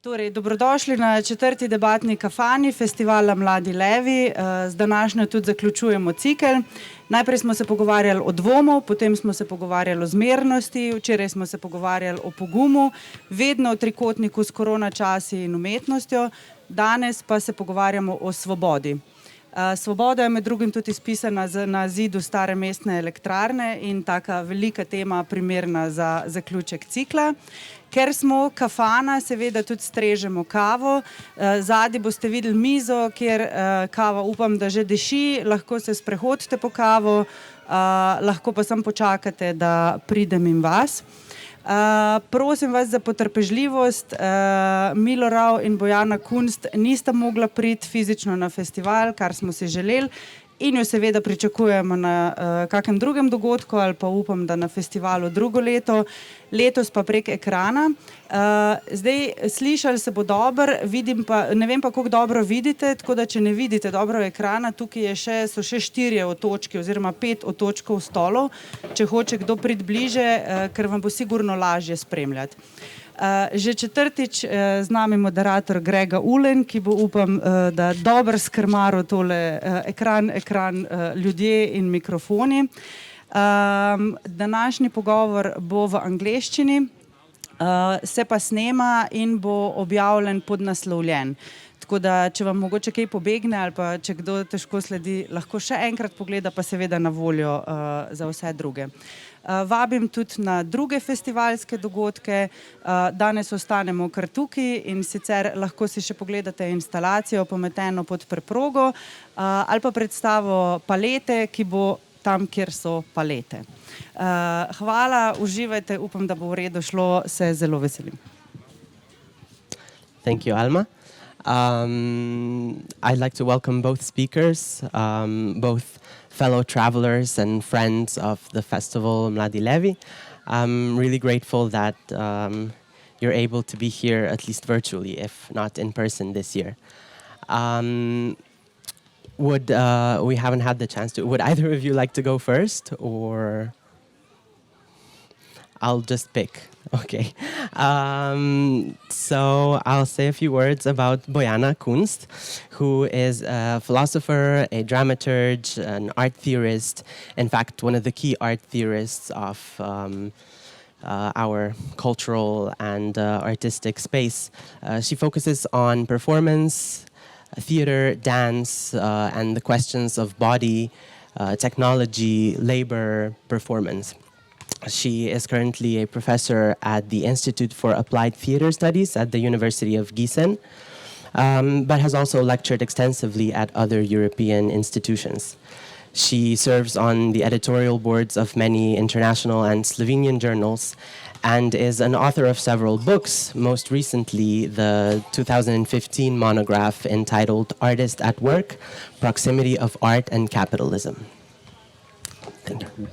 Torej, dobrodošli na 4. debatni kafani festivala Mladi, levi. Z današnjo tudi zaključujemo cikel. Najprej smo se pogovarjali o dvomu, potem smo se pogovarjali o zmernosti, včeraj smo se pogovarjali o pogumu, vedno o trikotniku s korona časi in umetnostjo, danes pa se pogovarjamo o svobodi. Svoboda je med drugim tudi izpisana na zidu stare mestne elektrarne in taka velika tema, primerna za zaključek cikla. Ker smo kafana, seveda tudi strežemo kavo. Zadaj boste videli mizo, kjer kava upam, da že diši, lahko se sprehodite po kavo, lahko pa samo počakate, da pridem in vas. Prosim vas za potrpežljivost, Milorad in Bojana Kunst nista mogla priti fizično na festival, kar smo si želeli, in jo seveda pričakujemo na kakem drugem dogodku ali pa upam, da na festivalu drugo leto, letos pa prek ekrana. Zdaj, slišali se bo dobro, vidim pa, ne vem pa, koliko dobro vidite, tako da če ne vidite dobro ekrana, tukaj so še 4 otočki oziroma 5 otočkov stolov, če hoče kdo priti bliže, ker vam bo sigurno lažje spremljati. Že četrtič z nami moderator Grega Ulen, ki bo upam, da dobro skrmaril tole ekran, ljudje in mikrofoni. Današnji pogovor bo v angleščini, se pa snema in bo objavljen podnaslovljen. Tako da, če vam mogoče kaj pobegne ali pa če kdo težko sledi, lahko še enkrat pogleda, pa seveda na voljo za vse druge. Vabim tudi na druge festivalske dogodke, danes ostanemo kar tukaj in sicer lahko si še pogledate instalacijo Pometeno pod preprogo ali pa predstavo Palete, ki bo tam, kjer so palete. Hvala, uživajte, upam, da bo v redu šlo, se zelo veselim. Thank you, Alma. I'd like to welcome both speakers, both fellow travelers and friends of the festival Mladi, levi. I'm really grateful that you're able to be here, at least virtually, if not in person this year. We haven't had the chance to, would either of you like to go first, or I'll just pick? Okay. So I'll say a few words about Bojana Kunst, who is a philosopher, a dramaturge, an art theorist, in fact, one of the key art theorists of our cultural and artistic space. She focuses on performance, theater, dance, and the questions of body, technology, labor, performance. She is currently a professor at the Institute for Applied Theater Studies at the University of Gießen, but has also lectured extensively at other European institutions. She serves on the editorial boards of many international and Slovenian journals and is an author of several books, most recently the 2015 monograph entitled Artist at Work, Proximity of Art and Capitalism. Thank you.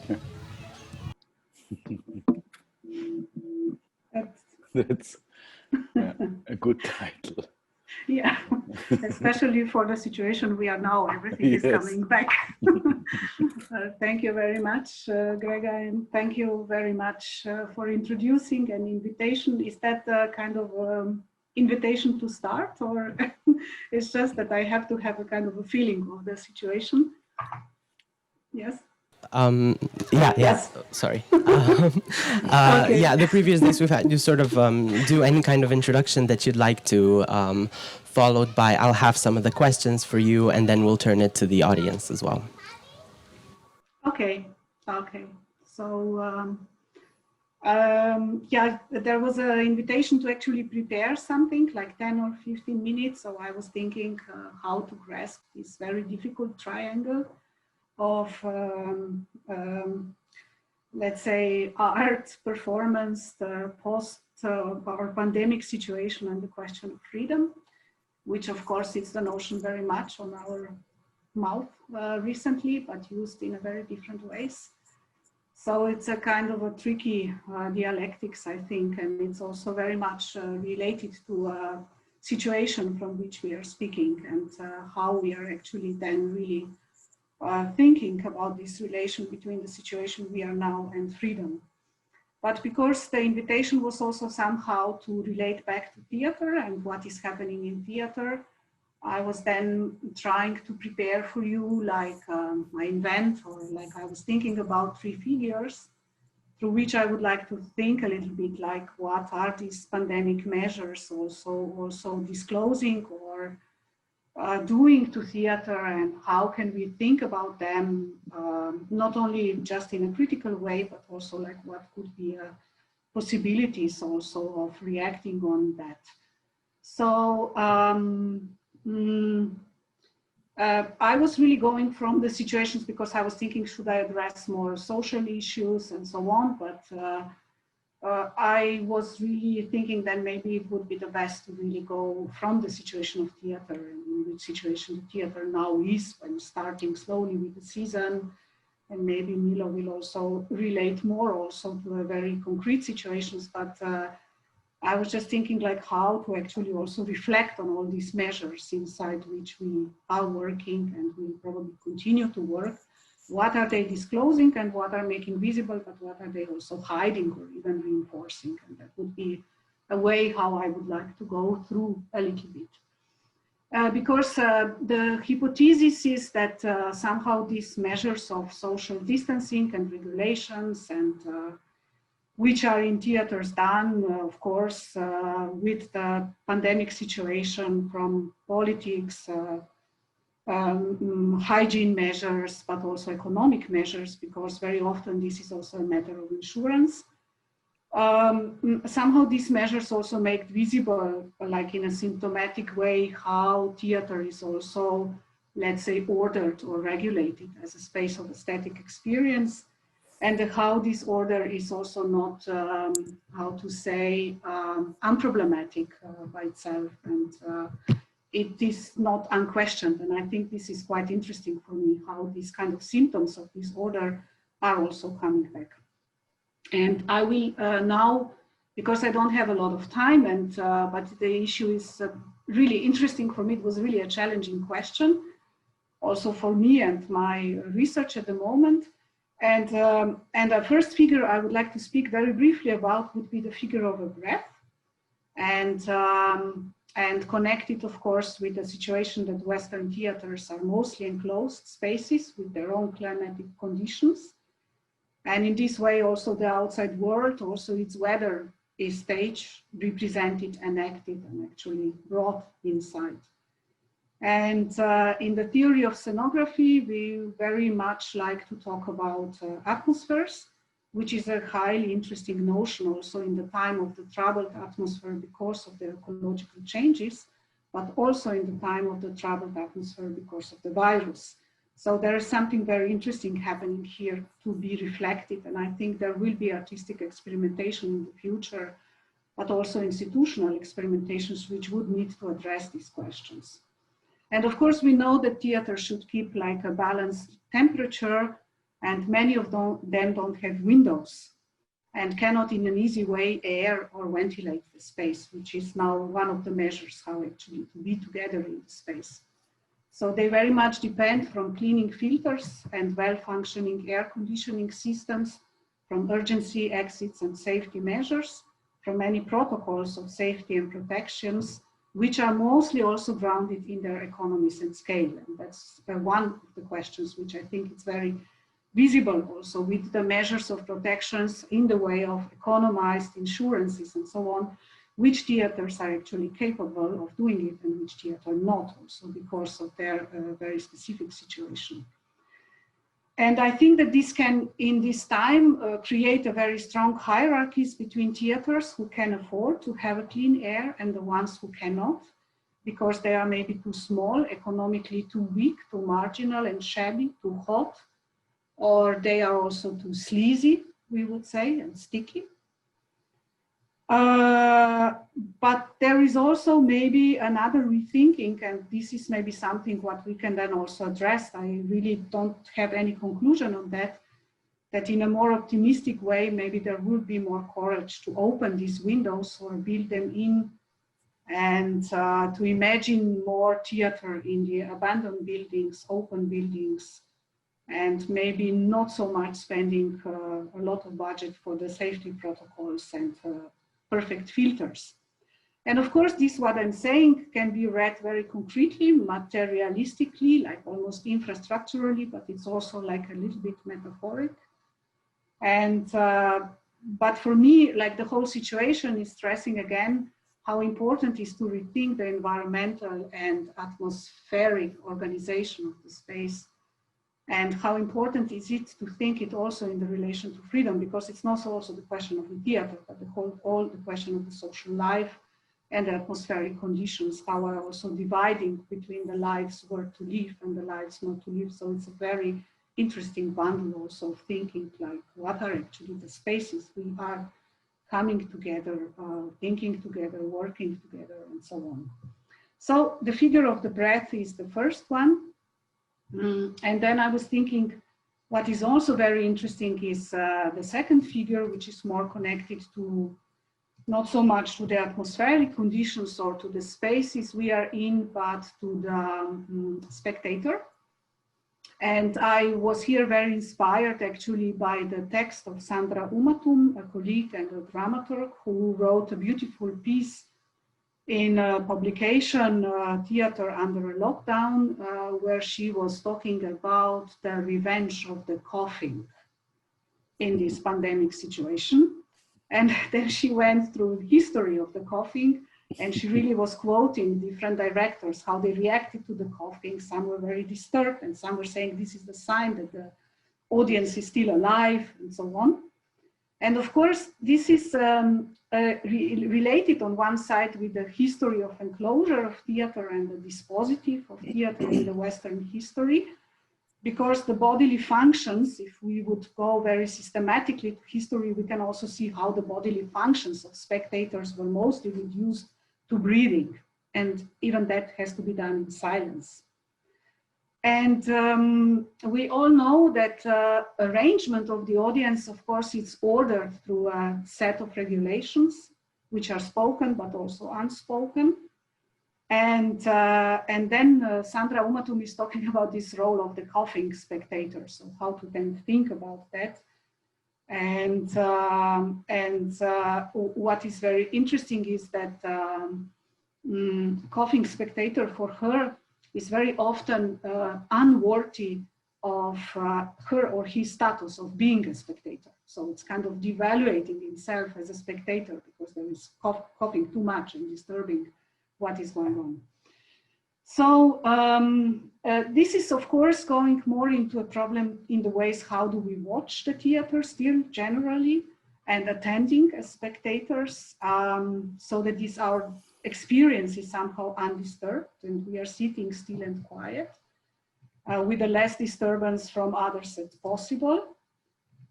That's a good title. Yeah, especially for the situation we are now, everything is coming back. Thank you very much, Grega, and thank you very much for introducing an invitation. Is that a kind of invitation to start, or it's just that I have to have a kind of a feeling of the situation? Yes? Yes. Sorry. Okay. Yeah, the previous days we've had you sort of do any kind of introduction that you'd like to, followed by I'll have some of the questions for you, and then we'll turn it to the audience as well. Okay. So, yeah, there was an invitation to actually prepare something like 10 or 15 minutes. So I was thinking how to grasp this very difficult triangle of, let's say, art, performance, the post or pandemic situation, and the question of freedom, which of course is the notion very much on our mouth recently, but used in a very different ways. So it's a kind of a tricky dialectics, I think, and it's also very much related to a situation from which we are speaking and how we are actually then really thinking about this relation between the situation we are now and freedom. But because the invitation was also somehow to relate back to theater and what is happening in theater, I was then trying to prepare for you, like I invent, or like I was thinking about 3 figures through which I would like to think a little bit like what are these pandemic measures also disclosing or doing to theater, and how can we think about them, not only just in a critical way, but also like what could be possibilities also of reacting on that. So I was really going from the situations because I was thinking, should I address more social issues and so on, but I was really thinking that maybe it would be the best to really go from the situation of theater, and in which situation the theater now is, when starting slowly with the season, and maybe Milo will also relate more also to a very concrete situations, but I was just thinking like how to actually also reflect on all these measures inside which we are working and will probably continue to work. What are they disclosing and what are making visible, but what are they also hiding or even reinforcing? And that would be a way how I would like to go through a little bit. Because the hypothesis is that somehow these measures of social distancing and regulations and which are in theaters done, of course, with the pandemic situation, from politics, hygiene measures, but also economic measures, because very often this is also a matter of insurance. Somehow these measures also make visible, like in a symptomatic way, how theater is also, let's say, ordered or regulated as a space of aesthetic experience, and how this order is also not, how to say, unproblematic by itself, and it is not unquestioned. And I think this is quite interesting for me, how these kind of symptoms of disorder are also coming back. And I will now, because I don't have a lot of time, and but the issue is really interesting for me. It was really a challenging question, also for me and my research at the moment. And the first figure I would like to speak very briefly about would be the figure of a breath, and connect it, of course, with the situation that Western theaters are mostly enclosed spaces with their own climatic conditions. And in this way, also the outside world, also its weather is staged, represented, enacted, and actually brought inside. And in the theory of scenography, we very much like to talk about atmospheres, which is a highly interesting notion also in the time of the troubled atmosphere because of the ecological changes, but also in the time of the troubled atmosphere because of the virus. So there is something very interesting happening here to be reflected. And I think there will be artistic experimentation in the future, but also institutional experimentations which would need to address these questions. And of course, we know that theater should keep like a balanced temperature, and many of them don't have windows and cannot in an easy way air or ventilate the space, which is now one of the measures how actually to be together in the space. So they very much depend from cleaning filters and well-functioning air conditioning systems, from urgency exits and safety measures, from many protocols of safety and protections, which are mostly also grounded in their economies and scale. And that's one of the questions which I think is very visible also with the measures of protections in the way of economized insurances and so on, which theaters are actually capable of doing it and which theater not, also because of their very specific situation. And I think that this can, in this time, create a very strong hierarchies between theaters who can afford to have a clean air and the ones who cannot, because they are maybe too small, economically too weak, too marginal and shabby, too hot, or they are also too sleazy, we would say, and sticky. But there is also maybe another rethinking, and this is maybe something what we can then also address. I really don't have any conclusion on that, that in a more optimistic way, maybe there will be more courage to open these windows or build them in, and to imagine more theater in the abandoned buildings, open buildings, and maybe not so much spending a lot of budget for the safety protocols and perfect filters. And of course, this, what I'm saying, can be read very concretely, materialistically, like almost infrastructurally, but it's also like a little bit metaphoric. And, but for me, like the whole situation is stressing again how important it is to rethink the environmental and atmospheric organization of the space. And how important is it to think it also in the relation to freedom, because it's not also the question of the theater, but all the question of the social life and the atmospheric conditions, how are also dividing between the lives worth to live and the lives not to live. So it's a very interesting bundle also of thinking, like what are actually the spaces we are coming together, thinking together, working together, and so on. So the figure of the breath is the first one. And then I was thinking, what is also very interesting is the second figure, which is more connected to not so much to the atmospheric conditions or to the spaces we are in, but to the spectator. And I was here very inspired actually by the text of Sandra Umatum, a colleague and a dramaturg who wrote a beautiful piece in a publication, Theater Under a Lockdown, where she was talking about the revenge of the coughing in this pandemic situation. And then she went through the history of the coughing, and she really was quoting different directors, how they reacted to the coughing. Some were very disturbed, and some were saying this is the sign that the audience is still alive, and so on. And of course, this is related on one side with the history of enclosure of theater and the dispositive of theater in the Western history, because the bodily functions, if we would go very systematically to history, we can also see how the bodily functions of spectators were mostly reduced to breathing. And even that has to be done in silence. And we all know that arrangement of the audience, of course, it's ordered through a set of regulations, which are spoken, but also unspoken. And then Sandra Umatum is talking about this role of the coughing spectator, so how to then think about that. And what is very interesting is that coughing spectator for her is very often unworthy of her or his status of being a spectator. So it's kind of devaluating himself as a spectator because there is coughing too much and disturbing what is going on. So this is, of course, going more into a problem in the ways how do we watch the theater still generally and attending as spectators, so that this our experience is somehow undisturbed and we are sitting still and quiet with the less disturbance from others as possible.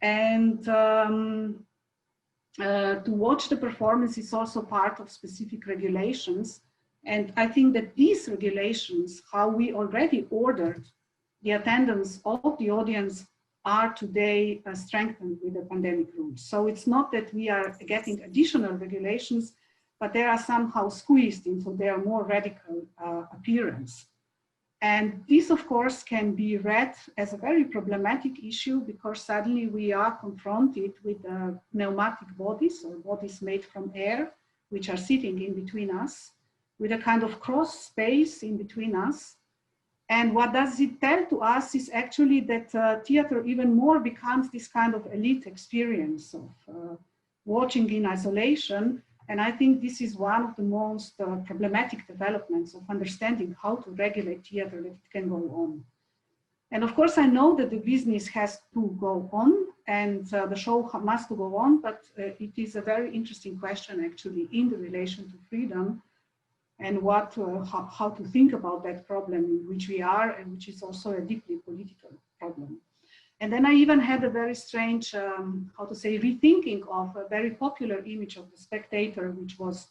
And to watch the performance is also part of specific regulations. And I think that these regulations, how we already ordered the attendance of the audience, are today strengthened with the pandemic rules. So it's not that we are getting additional regulations, but they are somehow squeezed into their more radical appearance. And this, of course, can be read as a very problematic issue because suddenly we are confronted with pneumatic bodies or bodies made from air, which are sitting in between us, with a kind of cross space in between us. And what does it tell to us is actually that theater even more becomes this kind of elite experience of watching in isolation. And I think this is one of the most problematic developments of understanding how to regulate theater, that it can go on. And of course, I know that the business has to go on and the show must go on, but it is a very interesting question actually in the relation to freedom and what, how to think about that problem in which we are and which is also a deeply political problem. And then I even had a very strange, how to say, rethinking of a very popular image of the spectator, which was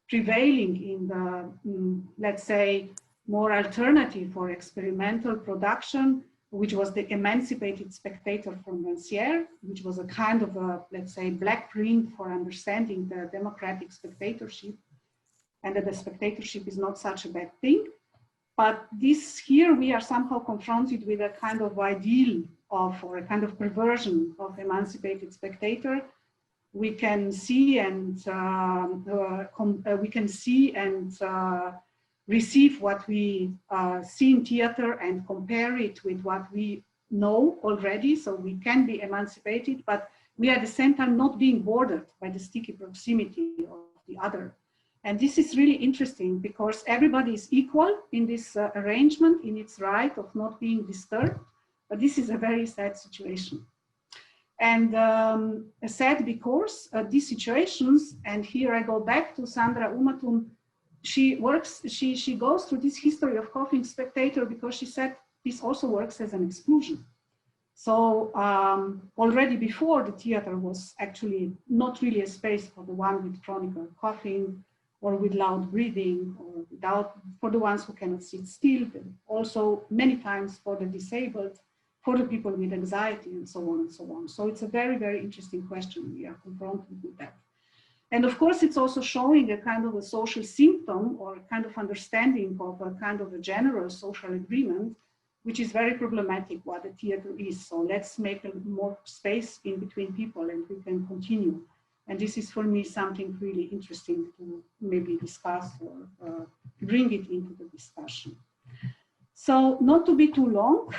prevailing in the, let's say, more alternative or experimental production, which was the emancipated spectator from Rancière, which was a kind of a, let's say, black print for understanding the democratic spectatorship, and that the spectatorship is not such a bad thing. But this here, we are somehow confronted with a kind of ideal of, or a kind of perversion of emancipated spectator. We can see and receive what we see in theater and compare it with what we know already. So we can be emancipated, but we are at the same time not being bordered by the sticky proximity of the other. And this is really interesting because everybody is equal in this arrangement, in its right of not being disturbed. But this is a very sad situation. And sad because these situations, and here I go back to Sandra Umatum, she goes through this history of coughing spectator because she said this also works as an exclusion. So already before, the theater was actually not really a space for the one with chronic coughing or with loud breathing, or for the ones who cannot sit still, but also many times for the disabled, for the people with anxiety, and so on and so on. So it's a very, very interesting question. We are confronted with that. And of course, it's also showing a kind of a social symptom or a kind of understanding of a kind of a general social agreement, which is very problematic what the theater is. So let's make more space in between people and we can continue. And this is for me something really interesting to maybe discuss or bring it into the discussion. So not to be too long,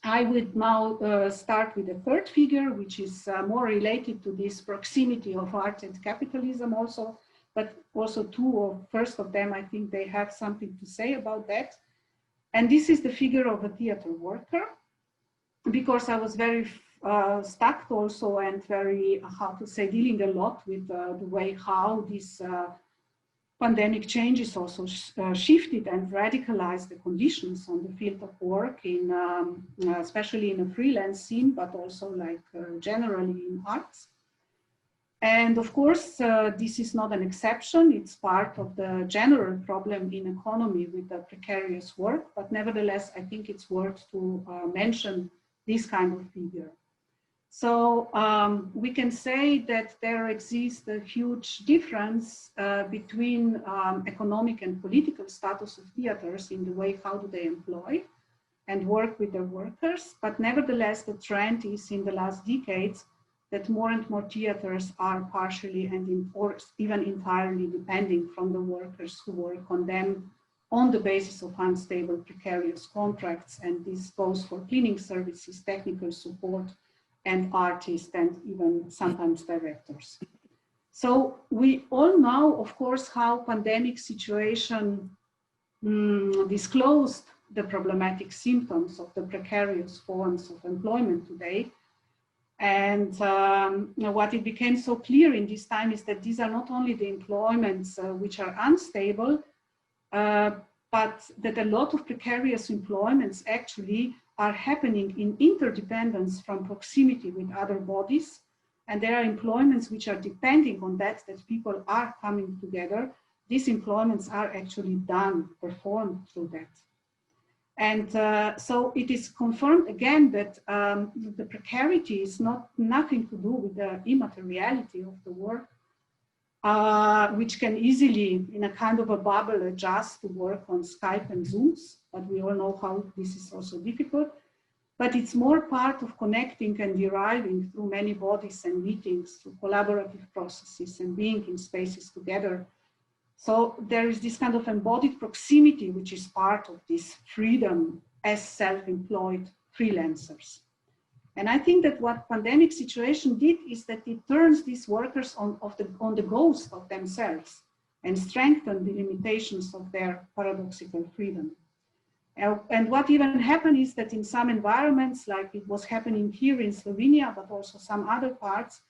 I would now start with the third figure, which is more related to this proximity of art and capitalism also, but also first of them, I think they have something to say about that. And this is the figure of a theater worker, because I was very stuck also and very, dealing a lot with the way how this pandemic changes also shifted and radicalized the conditions on the field of work, in especially in a freelance scene, but also like generally in arts. And of course, this is not an exception. It's part of the general problem in economy with the precarious work, but nevertheless, I think it's worth to mention this kind of figure. So we can say that there exists a huge difference between economic and political status of theaters in the way how do they employ and work with their workers. But nevertheless, the trend is in the last decades that more and more theaters are partially and or even entirely depending from the workers who work on them on the basis of unstable, precarious contracts. And this goes for cleaning services, technical support, and artists, and even sometimes directors. So we all know, of course, how pandemic situation disclosed the problematic symptoms of the precarious forms of employment today. And what it became so clear in this time is that these are not only the employments which are unstable, but that a lot of precarious employments actually are happening in interdependence from proximity with other bodies. And there are employments which are depending on that people are coming together. These employments are actually performed through that. And so it is confirmed again that the precarity is nothing to do with the immateriality of the work, which can easily, in a kind of a bubble, adjust to work on Skype and Zooms, but we all know how this is also difficult. But it's more part of connecting and deriving through many bodies and meetings, through collaborative processes and being in spaces together. So there is this kind of embodied proximity, which is part of this freedom as self-employed freelancers. And I think that what pandemic situation did is that it turns these workers on the ghost of themselves and strengthened the limitations of their paradoxical freedom. And what even happened is that in some environments, like it was happening here in Slovenia, but also some other parts,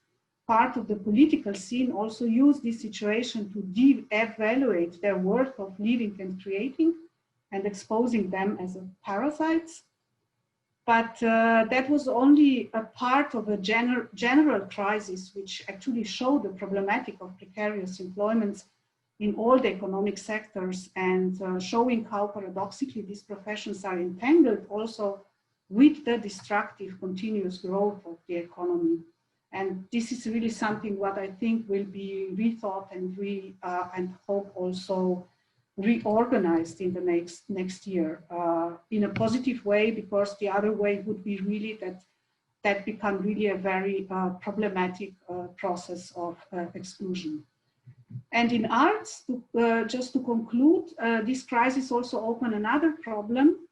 part of the political scene also used this situation to de-evaluate their worth of living and creating and exposing them as parasites. But that was only a part of a general crisis, which actually showed the problematic of precarious employments in all the economic sectors, and showing how paradoxically these professions are entangled also with the destructive continuous growth of the economy. And this is really something what I think will be rethought and hope also reorganized in the next year in a positive way, because the other way would be really that become really a very problematic process of exclusion. And in arts, just to conclude, this crisis also opened another problem,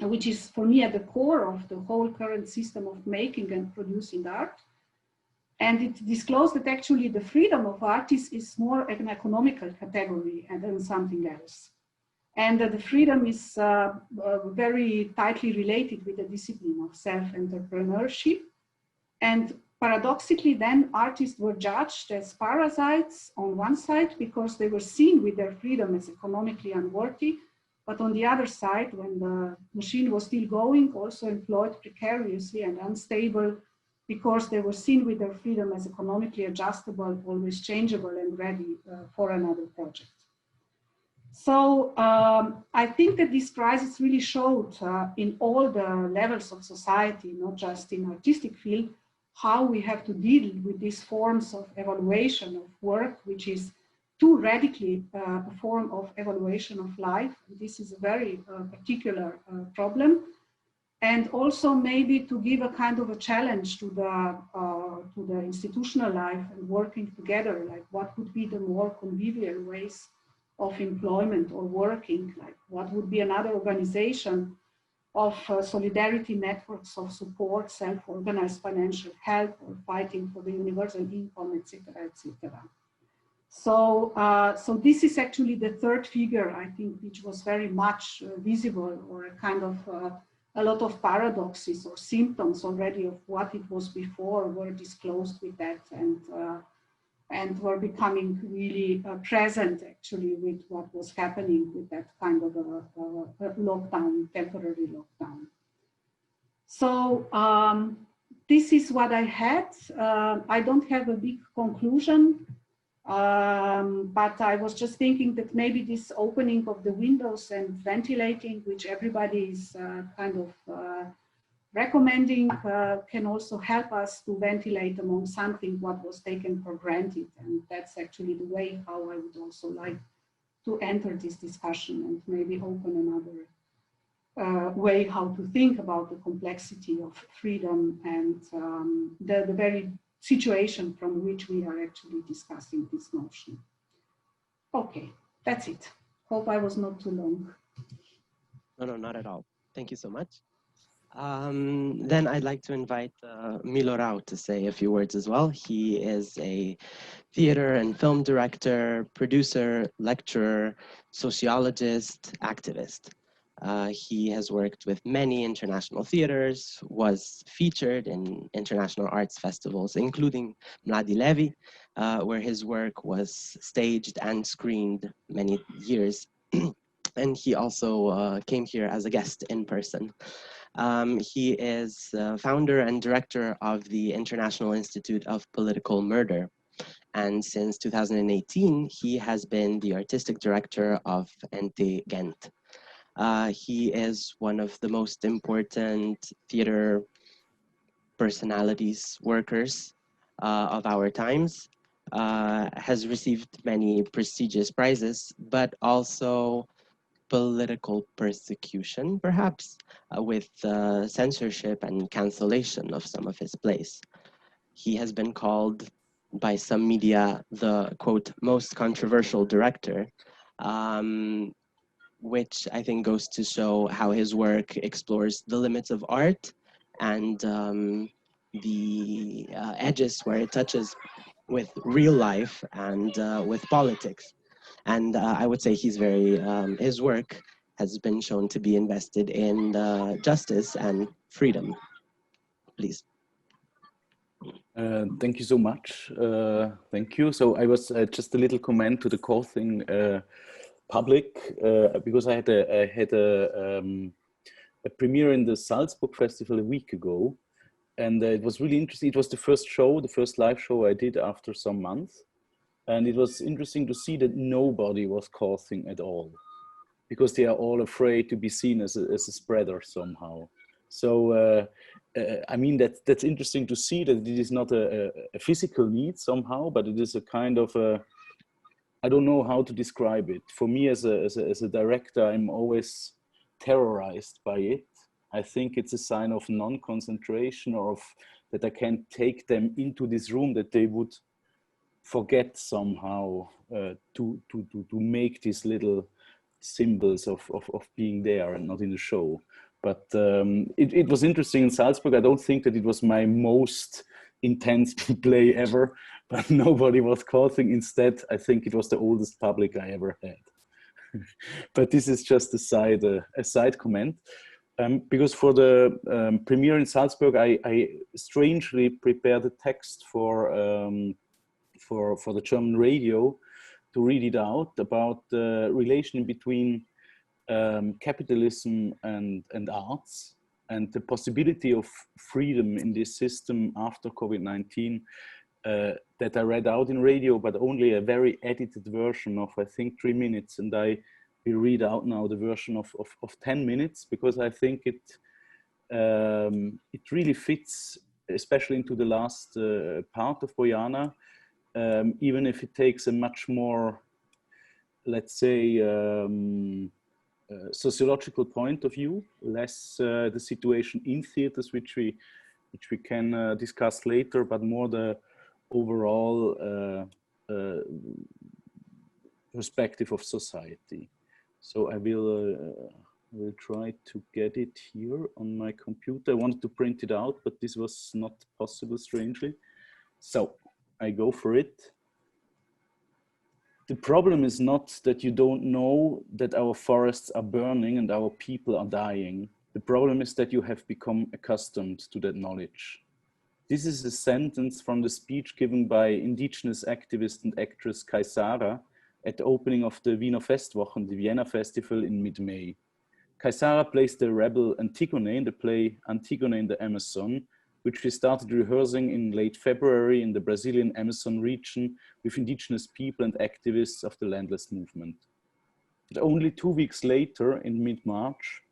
which is for me at the core of the whole current system of making and producing art. And it disclosed that actually the freedom of artists is more an economical category than something else. And that the freedom is very tightly related with the discipline of self-entrepreneurship. And paradoxically, then artists were judged as parasites on one side because they were seen with their freedom as economically unworthy. But on the other side, when the machine was still going, also employed precariously and unstable, because they were seen with their freedom as economically adjustable, always changeable and ready for another project. So I think that this crisis really showed in all the levels of society, not just in artistic field, how we have to deal with these forms of evaluation of work, which is too radically a form of evaluation of life. This is a very particular problem. And also maybe to give a kind of a challenge to the institutional life and working together, like what would be the more convivial ways of employment or working, like what would be another organization of solidarity networks of support, self-organized financial help, or fighting for the universal income, etc., etc. So, so this is actually the third figure, I think, which was very much visible, or a kind of a lot of paradoxes or symptoms already of what it was before were disclosed with that, and were becoming really present actually with what was happening with that kind of a lockdown, temporary lockdown. So this is what I had. I don't have a big conclusion. But I was just thinking that maybe this opening of the windows and ventilating, which everybody is kind of recommending, can also help us to ventilate among something what was taken for granted. And that's actually the way how I would also like to enter this discussion, and maybe open another way how to think about the complexity of freedom and the very situation from which we are actually discussing this notion. Okay, that's it. Hope I was not too long. No, not at all. Thank you so much. Then I'd like to invite Milorau to say a few words as well. He is a theater and film director, producer, lecturer, sociologist, activist. He has worked with many international theaters, was featured in international arts festivals, including Mladi Levi, where his work was staged and screened many years. And he also came here as a guest in person. He is founder and director of the International Institute of Political Murder. And since 2018, he has been the artistic director of NT Ghent. He is one of the most important theater personalities, workers of our times, has received many prestigious prizes, but also political persecution, perhaps, with censorship and cancellation of some of his plays. He has been called by some media the, quote, most controversial director, which I think goes to show how his work explores the limits of art and the edges where it touches with real life and with politics. And I would say he's very, his work has been shown to be invested in justice and freedom. Please. Thank you so much. Thank you. So I was just a little comment to the causing public, because I had a premiere in the Salzburg Festival a week ago. And it was really interesting. It was the first show, the first live show I did after some months. And it was interesting to see that nobody was coughing at all, because they are all afraid to be seen as a spreader somehow. So, I mean, that's interesting to see that it is not a physical need somehow, but it is a kind of I don't know how to describe it. For me as a director, I'm always terrorized by it. I think it's a sign of non-concentration, or of that I can't take them into this room, that they would forget somehow to make these little symbols of being there and not in the show. But it was interesting in Salzburg. I don't think that it was my most intense play ever, but nobody was coughing. Instead, I think it was the oldest public I ever had. But this is just a side comment. Because for the premiere in Salzburg, I strangely prepared a text for the German radio to read it out about the relation between capitalism and arts, and the possibility of freedom in this system after COVID-19 that I read out in radio, but only a very edited version of, I think, 3 minutes. And I will read out now the version of 10 minutes, because I think it really fits, especially into the last part of Bojana, even if it takes a much more, let's say, sociological point of view, less the situation in theaters, which we can discuss later, but more the overall perspective of society. So I will try to get it here on my computer. I wanted to print it out, but this was not possible, strangely. So I go for it. The problem is not that you don't know that our forests are burning and our people are dying. The problem is that you have become accustomed to that knowledge. This is a sentence from the speech given by indigenous activist and actress Kaisara at the opening of the Wiener Festwochen, the Vienna Festival, in mid-May. Kaisara plays the rebel Antigone in the play Antigone in the Amazon, which we started rehearsing in late February in the Brazilian Amazon region with indigenous people and activists of the landless movement. But only 2 weeks later, in mid-March,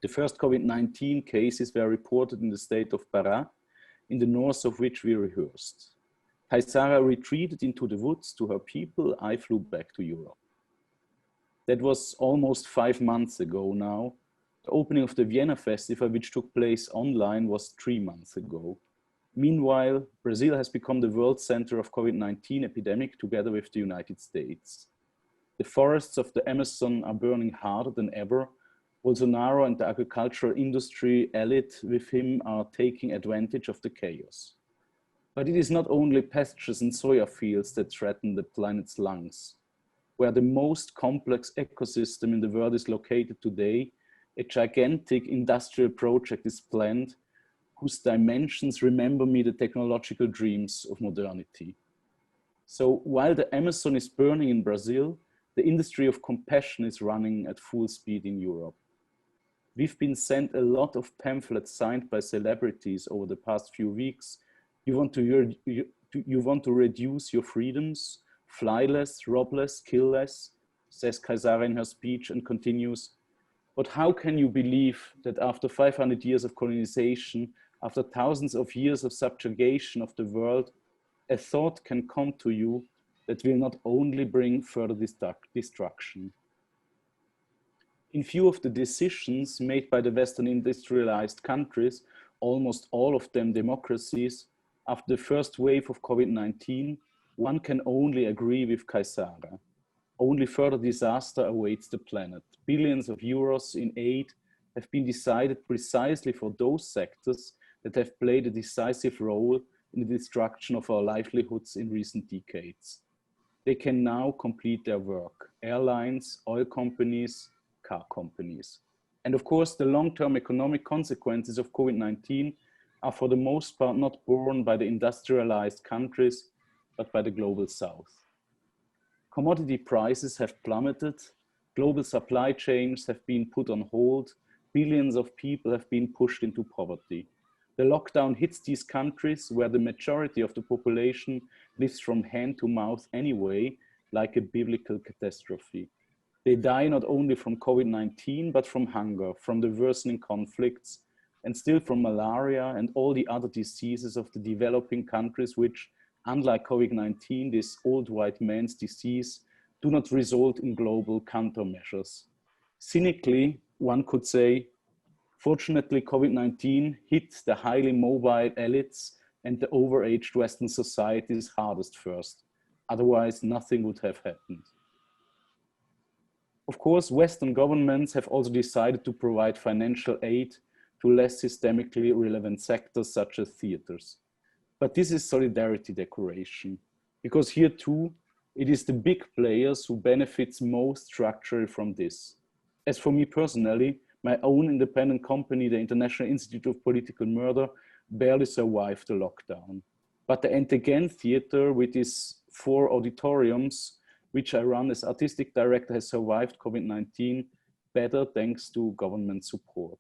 the first COVID-19 cases were reported in the state of Pará, in the north of which we rehearsed. Kaisara retreated into the woods to her people. I flew back to Europe. That was almost 5 months ago now. The opening of the Vienna Festival, which took place online, was 3 months ago. Meanwhile, Brazil has become the world center of COVID-19 epidemic together with the United States. The forests of the Amazon are burning harder than ever. Bolsonaro and the agricultural industry elite with him are taking advantage of the chaos. But it is not only pastures and soya fields that threaten the planet's lungs. Where the most complex ecosystem in the world is located today, a gigantic industrial project is planned, whose dimensions remember me the technological dreams of modernity. So while the Amazon is burning in Brazil, the industry of compassion is running at full speed in Europe. We've been sent a lot of pamphlets signed by celebrities over the past few weeks. You want to reduce your freedoms, fly less, rob less, kill less, says Kaisara in her speech, and continues, but how can you believe that after 500 years of colonization, after thousands of years of subjugation of the world, a thought can come to you that will not only bring further destruction? In view of the decisions made by the Western industrialized countries, almost all of them democracies, after the first wave of COVID-19, one can only agree with Kaisara. Only further disaster awaits the planet. Billions of euros in aid have been decided precisely for those sectors that have played a decisive role in the destruction of our livelihoods in recent decades. They can now complete their work. Airlines, oil companies, car companies. And of course, the long-term economic consequences of COVID-19 are for the most part not borne by the industrialized countries, but by the global South. Commodity prices have plummeted, global supply chains have been put on hold, billions of people have been pushed into poverty. The lockdown hits these countries where the majority of the population lives from hand to mouth anyway, like a biblical catastrophe. They die not only from COVID-19, but from hunger, from the worsening conflicts, and still from malaria and all the other diseases of the developing countries which, unlike COVID-19, this old white man's disease, do not result in global countermeasures. Cynically, one could say, fortunately, COVID-19 hit the highly mobile elites and the overaged Western societies hardest first. Otherwise, nothing would have happened. Of course, Western governments have also decided to provide financial aid to less systemically relevant sectors such as theaters. But this is solidarity declaration, because here too, it is the big players who benefits most structurally from this. As for me personally, my own independent company, the International Institute of Political Murder, barely survived the lockdown. But the Ent-Again Theater, with its 4 auditoriums, which I run as artistic director, has survived COVID-19 better thanks to government support.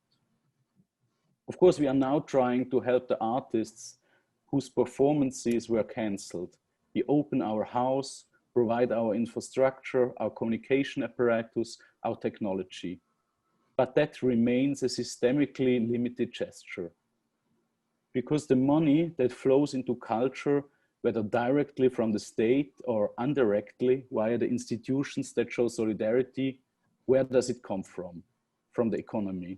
Of course, we are now trying to help the artists whose performances were cancelled. We open our house, provide our infrastructure, our communication apparatus, our technology. But that remains a systemically limited gesture. Because the money that flows into culture, whether directly from the state or indirectly via the institutions that show solidarity, where does it come from? From the economy.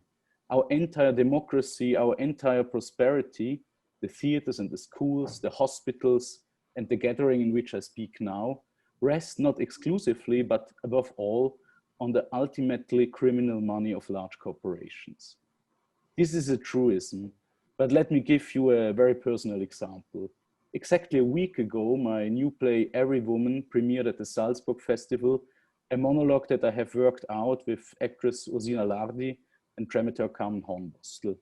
Our entire democracy, our entire prosperity, the theaters and the schools, the hospitals, and the gathering in which I speak now, rest not exclusively, but above all, on the ultimately criminal money of large corporations. This is a truism, but let me give you a very personal example. Exactly a week ago, my new play, Every Woman, premiered at the Salzburg Festival, a monologue that I have worked out with actress Ursina Lardi and dramaturg Carmen Hornbostel.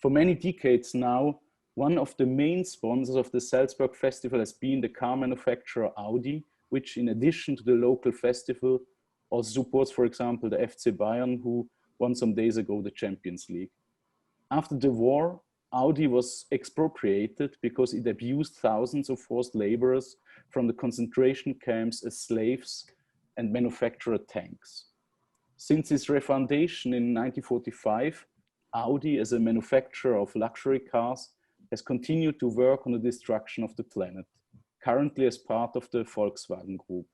For many decades now, one of the main sponsors of the Salzburg Festival has been the car manufacturer Audi, which in addition to the local festival also supports, for example, the FC Bayern, who won some days ago the Champions League. After the war, Audi was expropriated because it abused thousands of forced laborers from the concentration camps as slaves and manufactured tanks. Since its refoundation in 1945, Audi, as a manufacturer of luxury cars, has continued to work on the destruction of the planet, currently as part of the Volkswagen Group.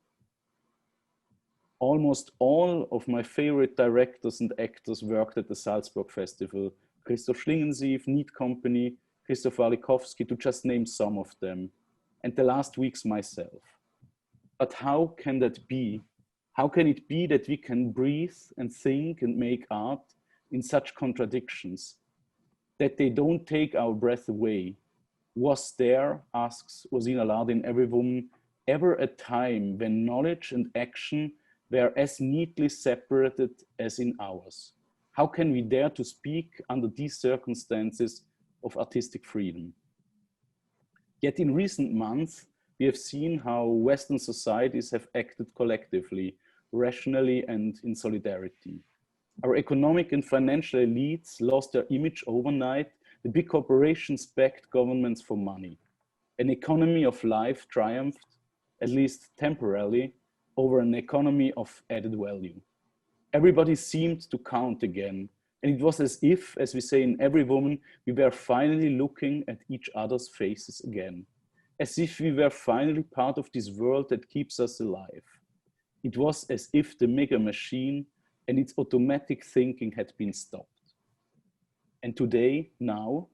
Almost all of my favorite directors and actors worked at the Salzburg Festival. Christoph Schlingensief, Need Company, Christoph Walikowski, to just name some of them, and the last weeks myself. But how can that be? How can it be that we can breathe and think and make art in such contradictions, that they don't take our breath away? Was there, asks Ursina Lardi in Every Woman, ever a time when knowledge and action were as neatly separated as in ours? How can we dare to speak under these circumstances of artistic freedom? Yet in recent months, we have seen how Western societies have acted collectively, rationally, and in solidarity. Our economic and financial elites lost their image overnight. The big corporations backed governments for money. An economy of life triumphed, at least temporarily, over an economy of added value. Everybody seemed to count again. And it was as if, as we say in Every Woman, we were finally looking at each other's faces again. As if we were finally part of this world that keeps us alive. It was as if the mega machine and its automatic thinking had been stopped. And today, now,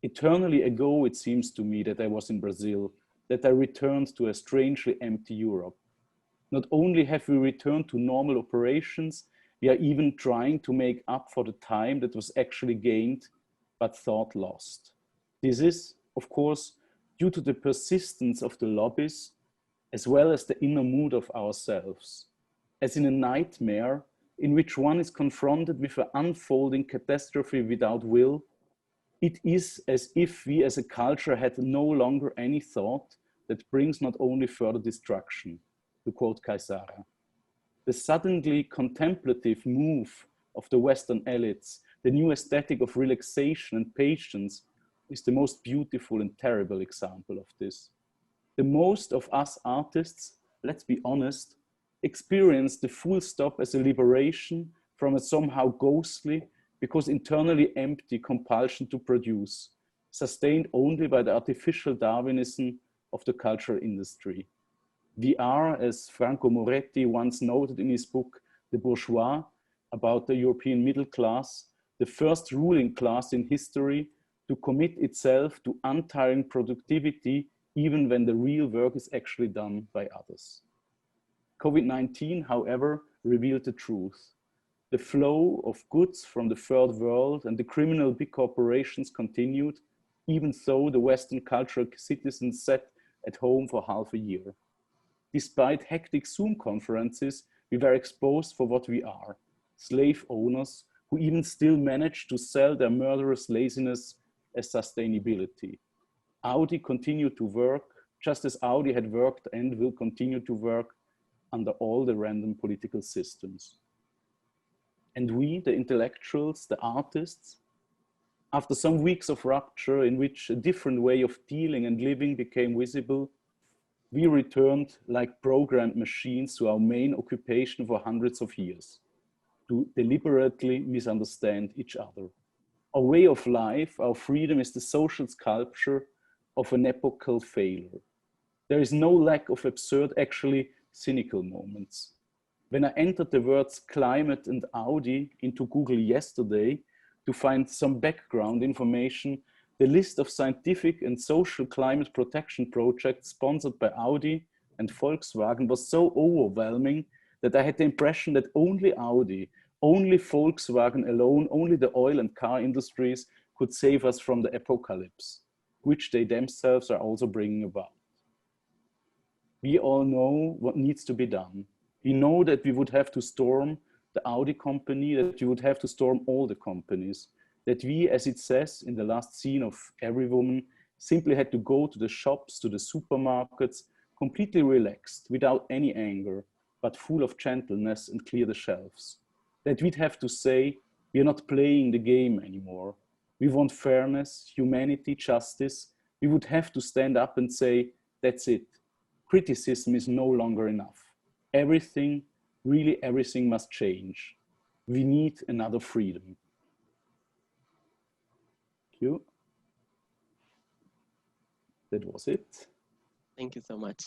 eternally ago, it seems to me that I was in Brazil, that I returned to a strangely empty Europe. Not only have we returned to normal operations, we are even trying to make up for the time that was actually gained, but thought lost. This is, of course, due to the persistence of the lobbies, as well as the inner mood of ourselves, as in a nightmare in which one is confronted with an unfolding catastrophe without will. It is as if we as a culture had no longer any thought that brings not only further destruction, to quote Caesarea. The suddenly contemplative move of the Western elites, the new aesthetic of relaxation and patience, is the most beautiful and terrible example of this. The most of us artists, let's be honest, experience the full stop as a liberation from a somehow ghostly, because internally empty compulsion to produce, sustained only by the artificial Darwinism of the cultural industry. We are, as Franco Moretti once noted in his book, The Bourgeois, about the European middle class, the first ruling class in history to commit itself to untiring productivity, even when the real work is actually done by others. COVID-19, however, revealed the truth. The flow of goods from the third world and the criminal big corporations continued, even though the Western cultural citizens sat at home for half a year. Despite hectic Zoom conferences, we were exposed for what we are, slave owners who even still manage to sell their murderous laziness as sustainability. Audi continued to work, just as Audi had worked and will continue to work under all the random political systems. And we, the intellectuals, the artists, after some weeks of rupture in which a different way of dealing and living became visible, we returned like programmed machines to our main occupation for hundreds of years, to deliberately misunderstand each other. Our way of life, our freedom, is the social sculpture of an epochal failure. There is no lack of absurd, actually cynical moments. When I entered the words climate and Audi into Google yesterday to find some background information, the list of scientific and social climate protection projects sponsored by Audi and Volkswagen was so overwhelming that I had the impression that only Audi, only Volkswagen alone, only the oil and car industries could save us from the apocalypse, which they themselves are also bringing about. We all know what needs to be done. We know that we would have to storm the Audi company, that we would have to storm all the companies, that we, as it says in the last scene of Every Woman, simply had to go to the shops, to the supermarkets, completely relaxed, without any anger, but full of gentleness, and clear the shelves. That we'd have to say, we are not playing the game anymore. We want fairness, humanity, justice. We would have to stand up and say, that's it. Criticism is no longer enough. Everything, really everything must change. We need another freedom. Thank you. That was it. Thank you so much.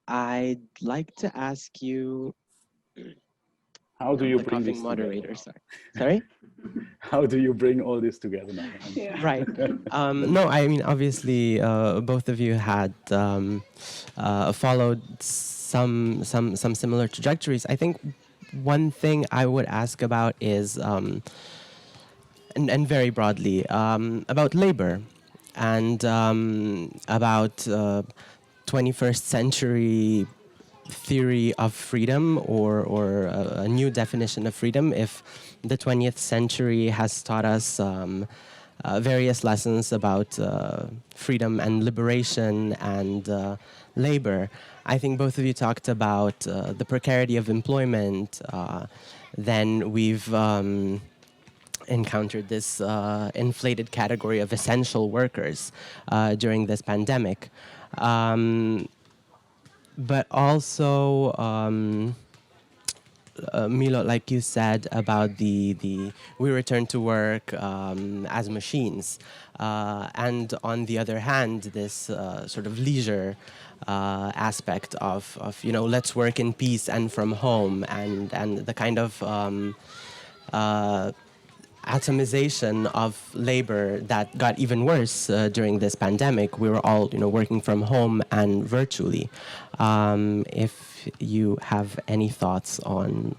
I'd like to ask you. How do you the bring this moderator? together? Sorry. How do you bring all this together now? Yeah. Right. No, I mean, obviously, both of you had followed some similar trajectories. I think one thing I would ask about is, and very broadly, about labor and about 21st century theory of freedom, or a new definition of freedom, if the 20th century has taught us various lessons about freedom and liberation and labor. I think both of you talked about the precarity of employment. Then we've encountered this inflated category of essential workers during this pandemic. But also, Milo, like you said about the we return to work as machines, and on the other hand, this sort of leisure aspect of let's work in peace and from home, and the kind of atomization of labor that got even worse during this pandemic. We were all, working from home and virtually. If you have any thoughts on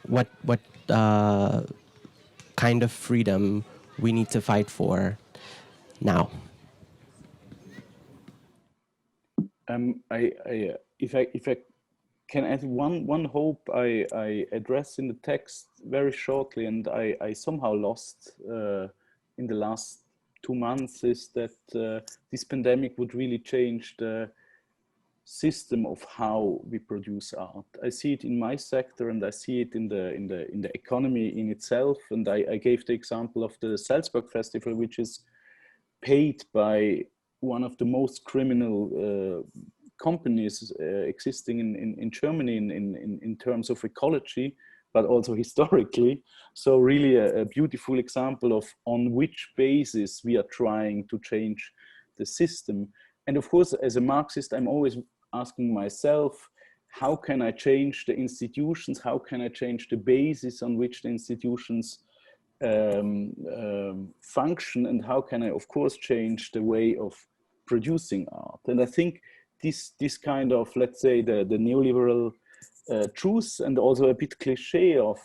what kind of freedom we need to fight for now. If I can add one hope I address in the text very shortly, and I somehow lost in the last 2 months, is that this pandemic would really change the system of how we produce art. I see it in my sector, and I see it in the economy in itself. And I gave the example of the Salzburg Festival, which is paid by one of the most criminal companies existing in Germany in terms of ecology, but also historically. So really a beautiful example of on which basis we are trying to change the system. And of course, as a Marxist, I'm always asking myself, how can I change the institutions? How can I change the basis on which the institutions function? And how can I, of course, change the way of producing art? And I think this kind of, let's say, the neoliberal truth, and also a bit cliche of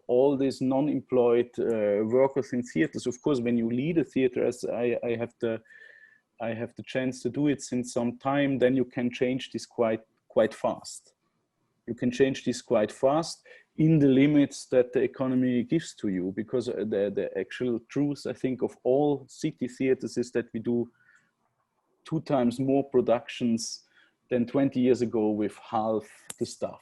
all these non-employed workers in theaters. Of course, when you lead a theater, as I have the chance to do it since some time, then you can change this quite fast. You can change this quite fast in the limits that the economy gives to you, because the actual truth, I think, of all city theaters is that we do 2 times more productions than 20 years ago with half the staff.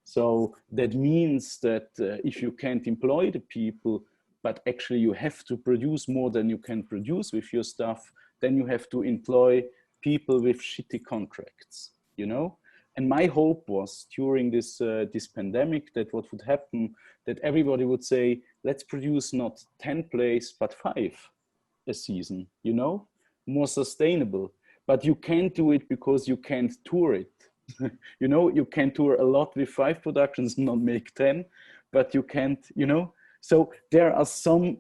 So that means that if you can't employ the people, but actually you have to produce more than you can produce with your staff, then you have to employ people with shitty contracts, you know? And my hope was during this pandemic that what would happen, that everybody would say, let's produce not 10 plays, but 5 a season, you know, more sustainable. But you can't do it because you can't tour it. You know, you can tour a lot with 5 productions, not make 10, but you can't, you know. So there are some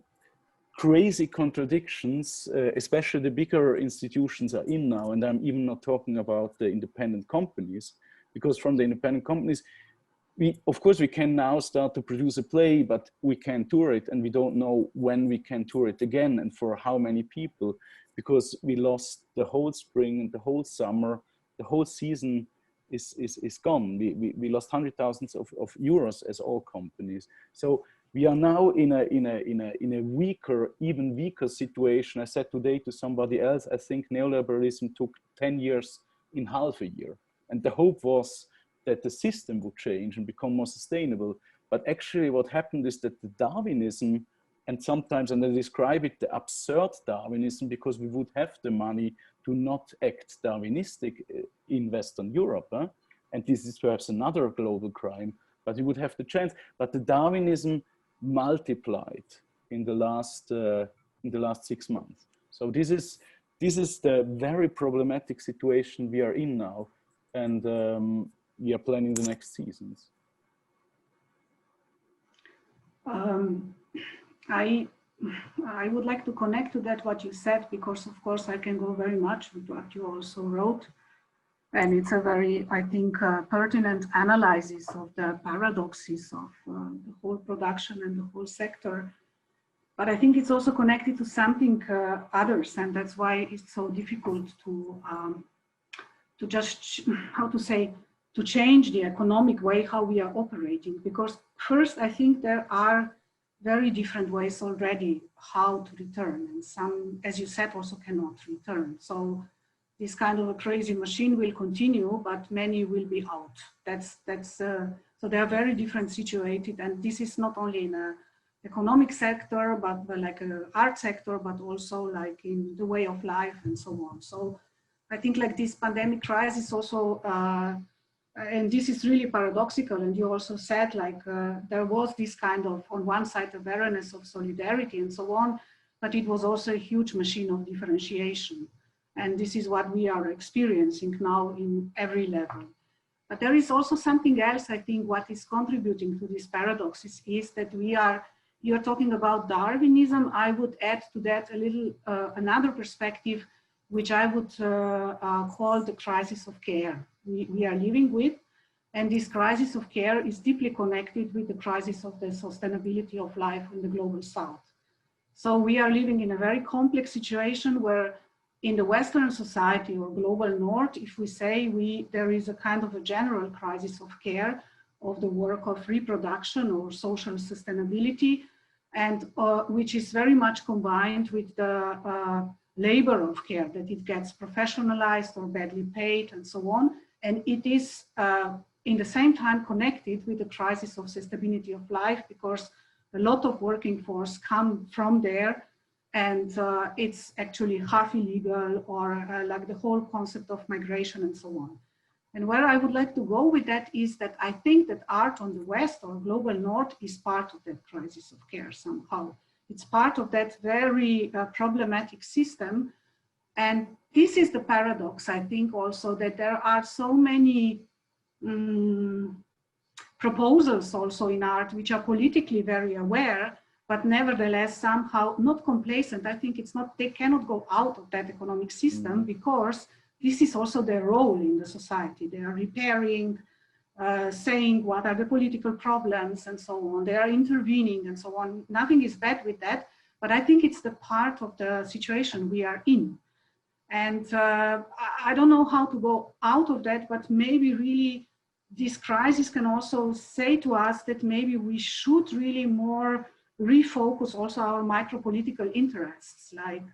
crazy contradictions, especially the bigger institutions are in now. And I'm even not talking about the independent companies, because from the independent companies, of course, we can now start to produce a play, but we can't tour it, and we don't know when we can tour it again and for how many people, because we lost the whole spring, the whole summer, the whole season is gone. We lost hundreds of thousands of euros as all companies. So we are now in a weaker, even weaker situation. I said today to somebody else, I think neoliberalism took 10 years in half a year. And the hope was that the system would change and become more sustainable. But actually what happened is that the Darwinism, and sometimes, and I describe it, the absurd Darwinism, because we would have the money to not act Darwinistic in Western Europe. And this is perhaps another global crime, but we would have the chance. But the Darwinism multiplied in the last 6 months. So this is the very problematic situation we are in now. And we are planning the next seasons. I would like to connect to that what you said, because of course I can go very much with what you also wrote. And it's a very, I think, pertinent analysis of the paradoxes of the whole production and the whole sector. But I think it's also connected to something others, and that's why it's so difficult to just, how to say, to change the economic way how we are operating. Because first, I think there are very different ways already how to return, and some, as you said, also cannot return. So this kind of a crazy machine will continue, but many will be out. So they are very different situated, and this is not only in a economic sector, but like an art sector, but also like in the way of life and so on. So I think like this pandemic crisis also, and this is really paradoxical, and you also said like there was this kind of, on one side, awareness of solidarity and so on, but it was also a huge machine of differentiation. And this is what we are experiencing now in every level. But there is also something else, I think, what is contributing to this paradox is that you're talking about Darwinism. I would add to that a little, another perspective, which I would call the crisis of care we are living with. And this crisis of care is deeply connected with the crisis of the sustainability of life in the global South. So we are living in a very complex situation where in the Western society or global North, if we say there is a kind of a general crisis of care of the work of reproduction or social sustainability, and which is very much combined with the labor of care, that it gets professionalized or badly paid and so on. And it is in the same time connected with the crisis of sustainability of life, because a lot of working force come from there, and it's actually half illegal, or like the whole concept of migration and so on. And where I would like to go with that is that I think that art on the West or global North is part of that crisis of care somehow. It's part of that very problematic system. And this is the paradox, I think, also, that there are so many proposals also in art which are politically very aware, but nevertheless somehow not complacent. I think it's not, they cannot go out of that economic system because this is also their role in the society. They are repairing, saying what are the political problems and so on. They are intervening and so on. Nothing is bad with that, but I think it's the part of the situation we are in. And I don't know how to go out of that, but maybe really this crisis can also say to us that maybe we should really more refocus also our micro-political interests, like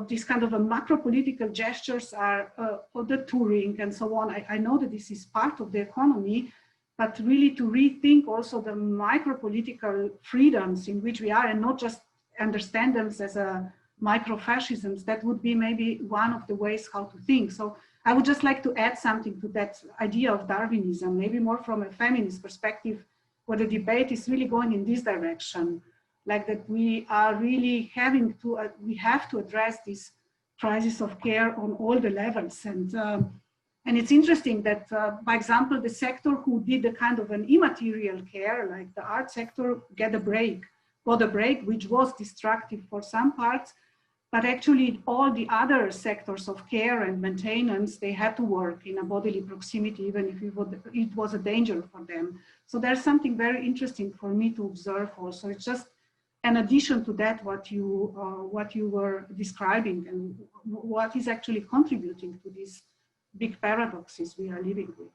this kind of a macro-political gestures are the touring and so on. I know that this is part of the economy, but really to rethink also the micro-political freedoms in which we are and not just understand them as a micro-fascisms. That would be maybe one of the ways how to think. So I would just like to add something to that idea of Darwinism, maybe more from a feminist perspective, where the debate is really going in this direction, like that we are really having to, we have to address this crisis of care on all the levels. And it's interesting that, by example, the sector who did the kind of an immaterial care, like the art sector, got a break, which was destructive for some parts, but actually all the other sectors of care and maintenance, they had to work in a bodily proximity, even if it was a danger for them. So there's something very interesting for me to observe also. It's just an addition to that, what you were describing and what is actually contributing to these big paradoxes we are living with.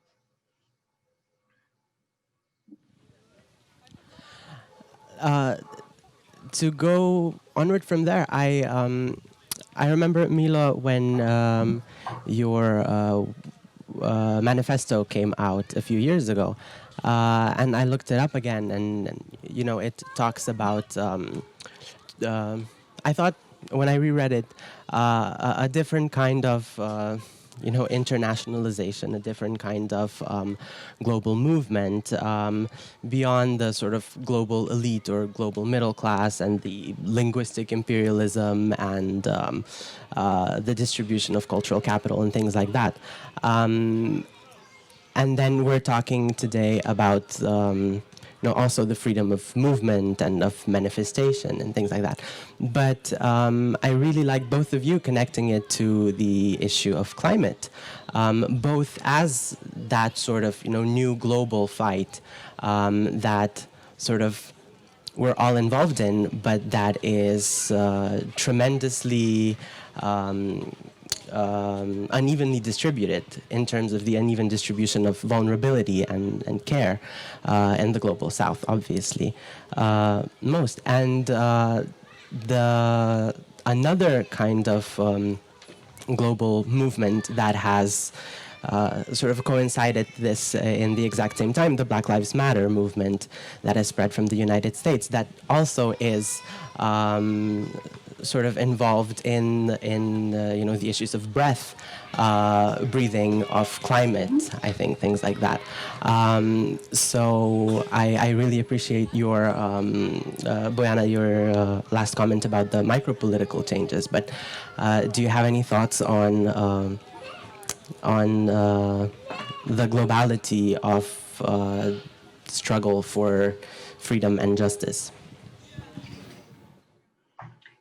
To go onward from there, I remember, Mila, when your manifesto came out a few years ago, and I looked it up again, and you know, it talks about. I thought when I reread it, a different kind of. You know, internationalization, a different kind of global movement beyond the sort of global elite or global middle class and the linguistic imperialism and the distribution of cultural capital and things like that. And then we're talking today about you know, also the freedom of movement and of manifestation and things like that. But I really like both of you connecting it to the issue of climate, both as that sort of, you know, new global fight that sort of we're all involved in, but that is tremendously unevenly distributed in terms of the uneven distribution of vulnerability and care in the global south, obviously, most. And another kind of global movement that has sort of coincided this in the exact same time, the Black Lives Matter movement that has spread from the United States, that also is sort of involved in you know, the issues of breath, breathing, of climate, I think, things like that. So I really appreciate your, Bojana, your last comment about the micro-political changes, but do you have any thoughts on the globality of struggle for freedom and justice?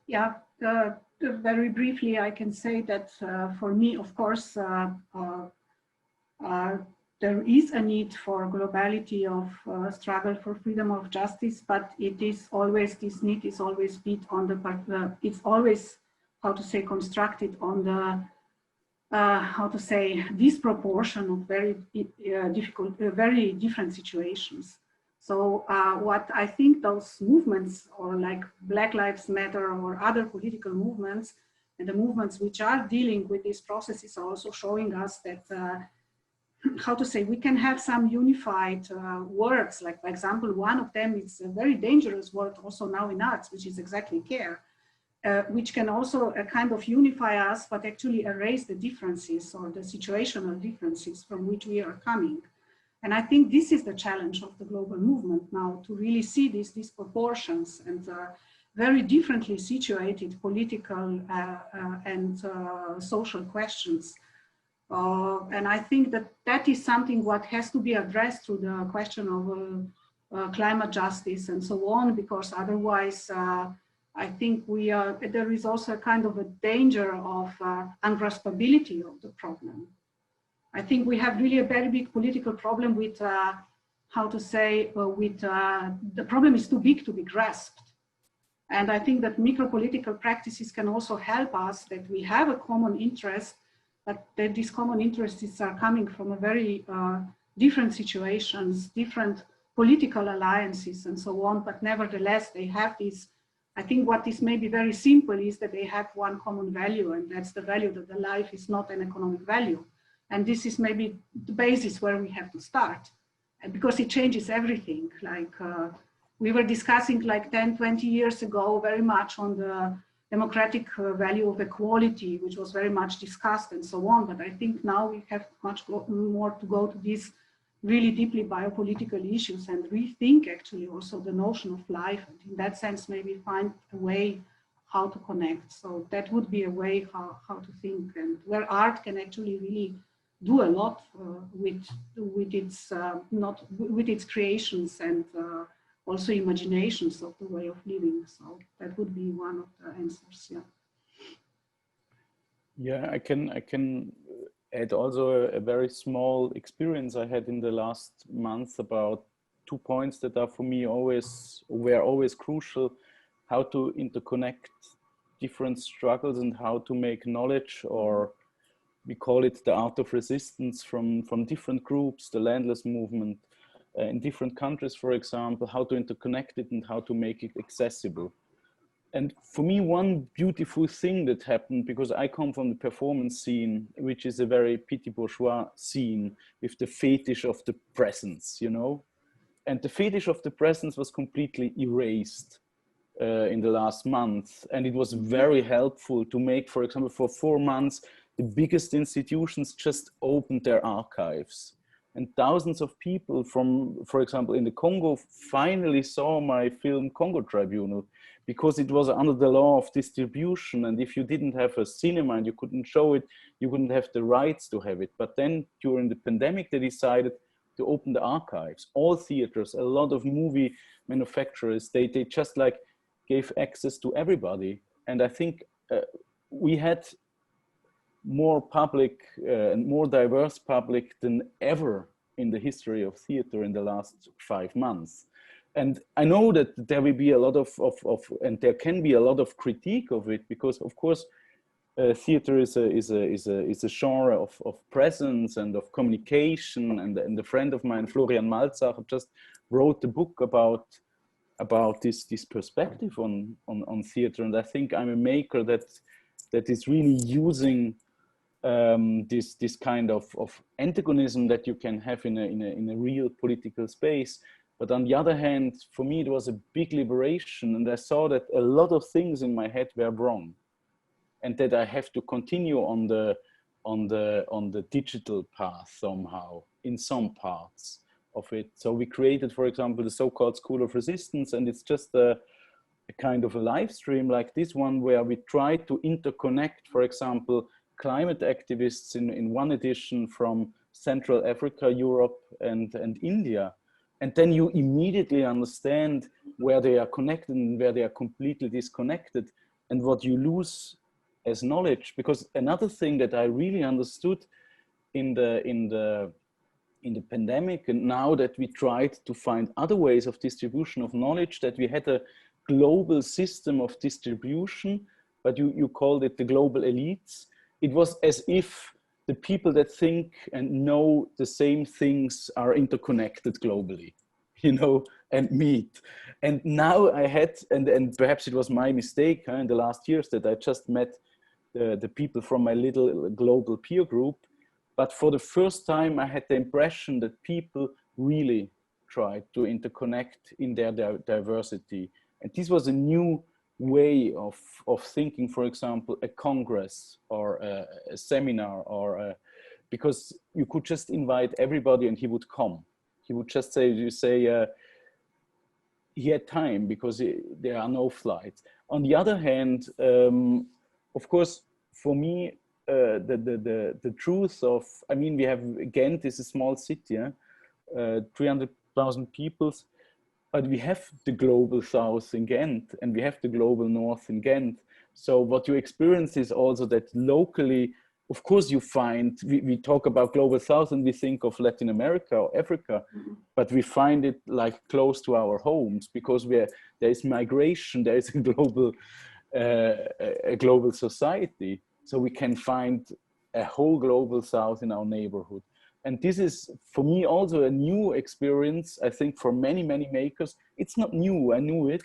Yeah, very briefly, I can say that for me, of course, there is a need for globality of struggle for freedom of justice, but it is always, this need is always beat on the, it's always, how to say, constructed on the, how to say, disproportion of very difficult, very different situations. So what I think those movements, or like Black Lives Matter or other political movements, and the movements which are dealing with these processes are also showing us that, how to say, we can have some unified words. Like, for example, one of them is a very dangerous word also now in arts, which is exactly care. which can also kind of unify us, but actually erase the differences or the situational differences from which we are coming. And I think this is the challenge of the global movement now, to really see these disproportions and very differently situated political and social questions. And I think that that is something what has to be addressed through the question of climate justice and so on, because otherwise I think there is also a kind of a danger of ungraspability of the problem. I think we have really a very big political problem with, how to say, the problem is too big to be grasped. And I think that micro-political practices can also help us, that we have a common interest, but that these common interests are coming from a very different situations, different political alliances and so on, but nevertheless they have this. I think what is maybe very simple is that they have one common value, and that's the value that the life is not an economic value. And this is maybe the basis where we have to start, and because it changes everything. Like we were discussing like 10, 20 years ago, very much on the democratic value of equality, which was very much discussed and so on. But I think now we have much more to go to these really deeply biopolitical issues and rethink actually also the notion of life. And in that sense, maybe find a way how to connect. So that would be a way how to think, and where art can actually really do a lot with its creations and also imaginations of the way of living. So that would be one of the answers. Yeah. Yeah, I can add also a very small experience I had in the last month about 2 points that are for me were always crucial: how to interconnect different struggles and how to make knowledge, or we call it the art of resistance, from different groups, the landless movement in different countries, for example, how to interconnect it and how to make it accessible. And for me, one beautiful thing that happened, because I come from the performance scene, which is a very petit bourgeois scene with the fetish of the presence, you know, and the fetish of the presence was completely erased in the last month. And it was very helpful to make, for example, for 4 months, the biggest institutions just opened their archives. And thousands of people from, for example, in the Congo finally saw my film Congo Tribunal, because it was under the law of distribution. And if you didn't have a cinema and you couldn't show it, you wouldn't have the rights to have it. But then during the pandemic, they decided to open the archives. All theaters, a lot of movie manufacturers, they just like gave access to everybody. And I think we had more public and more diverse public than ever in the history of theater in the last 5 months. And I know that there will be a lot of and there can be a lot of critique of it, because of course theater is a genre of presence and of communication. And a friend of mine, Florian Malzach, just wrote a book about this perspective on theater. And I think I'm a maker that is really using this kind of antagonism that you can have in a real political space. But on the other hand, for me, it was a big liberation, and I saw that a lot of things in my head were wrong, and that I have to continue on the digital path somehow in some parts of it. So we created, for example, the so-called School of Resistance, and it's just a kind of a live stream like this one, where we try to interconnect, for example, climate activists in one edition from Central Africa, Europe, and India. And then you immediately understand where they are connected and where they are completely disconnected, and what you lose as knowledge. Because another thing that I really understood in the pandemic, and now that we tried to find other ways of distribution of knowledge, that we had a global system of distribution, but you called it the global elites. It was as if the people that think and know the same things are interconnected globally, you know, and meet. And now I had, and perhaps it was my mistake in the last years, that I just met the people from my little global peer group. But for the first time, I had the impression that people really tried to interconnect in their diversity. And this was a new way of thinking, for example, a congress or a seminar, or because you could just invite everybody and he would come. He would just say, he had time because there are no flights. On the other hand, of course, for me, the truth of, I mean, we have, Ghent is a small city, 300,000 people, but we have the global south in Ghent and we have the global north in Ghent. So what you experience is also that locally, of course, you find, we talk about global south and we think of Latin America or Africa, but we find it like close to our homes because there is migration, there is a global society. So we can find a whole global south in our neighborhood. And this is, for me, also a new experience, I think, for many, many makers. It's not new, I knew it,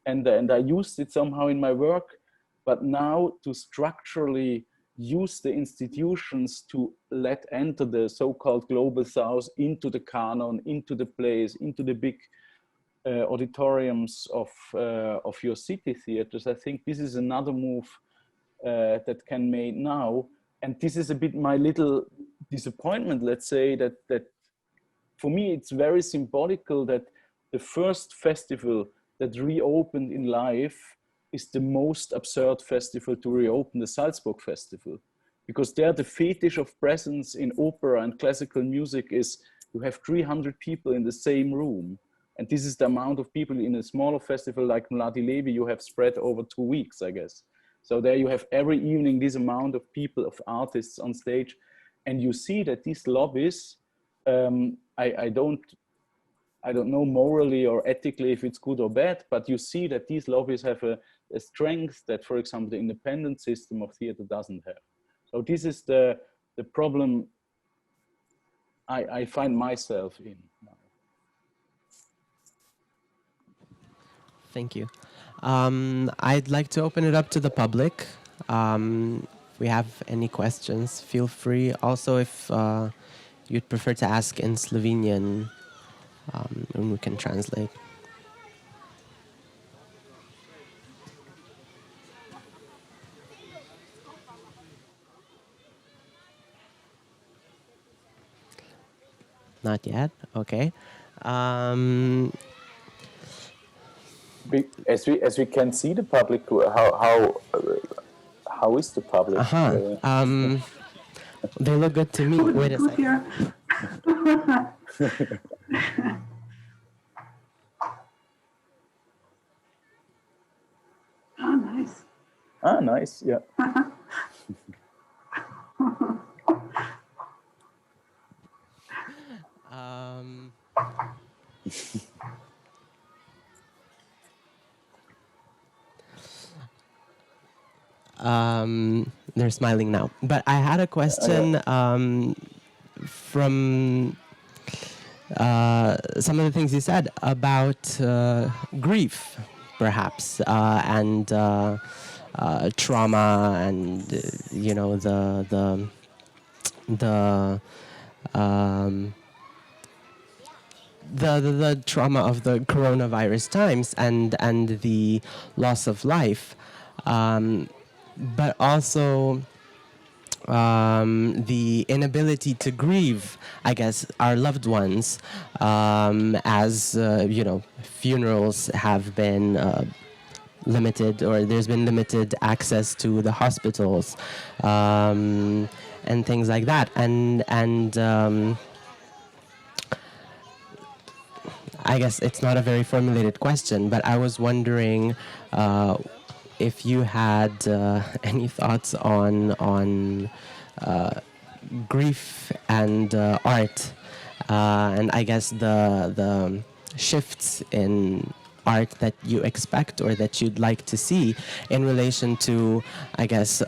and I used it somehow in my work, but now to structurally use the institutions to let enter the so-called global south into the canon, into the plays, into the big auditoriums of your city theaters. I think this is another move that can be made now. And this is a bit my little disappointment, let's say, that for me, it's very symbolical that the first festival that reopened in life is the most absurd festival to reopen, the Salzburg Festival. Because there the fetish of presence in opera and classical music is you have 300 people in the same room. And this is the amount of people in a smaller festival like Mladi, levi you have spread over 2 weeks, I guess. So there you have every evening this amount of people, of artists on stage. And you see that these lobbies, I don't know morally or ethically if it's good or bad, but you see that these lobbies have a strength that, for example, the independent system of theater doesn't have. So this is the problem I find myself in now. Thank you. I'd like to open it up to the public. If we have any questions, feel free. Also, if you'd prefer to ask in Slovenian, and we can translate. Not yet. Okay. As we can see the public, how is the public? They look good to me. Wait a second. Oh, nice. Ah, nice. Yeah. They're smiling now. But I had a question from some of the things you said about grief, perhaps, and trauma, and you know the trauma of the coronavirus times and the loss of life, but also the inability to grieve, I guess, our loved ones, as you know, funerals have been limited, or there's been limited access to the hospitals, and things like that, and I guess it's not a very formulated question, but I was wondering if you had any thoughts on grief and art, and I guess the shifts in art that you expect or that you'd like to see in relation to, I guess,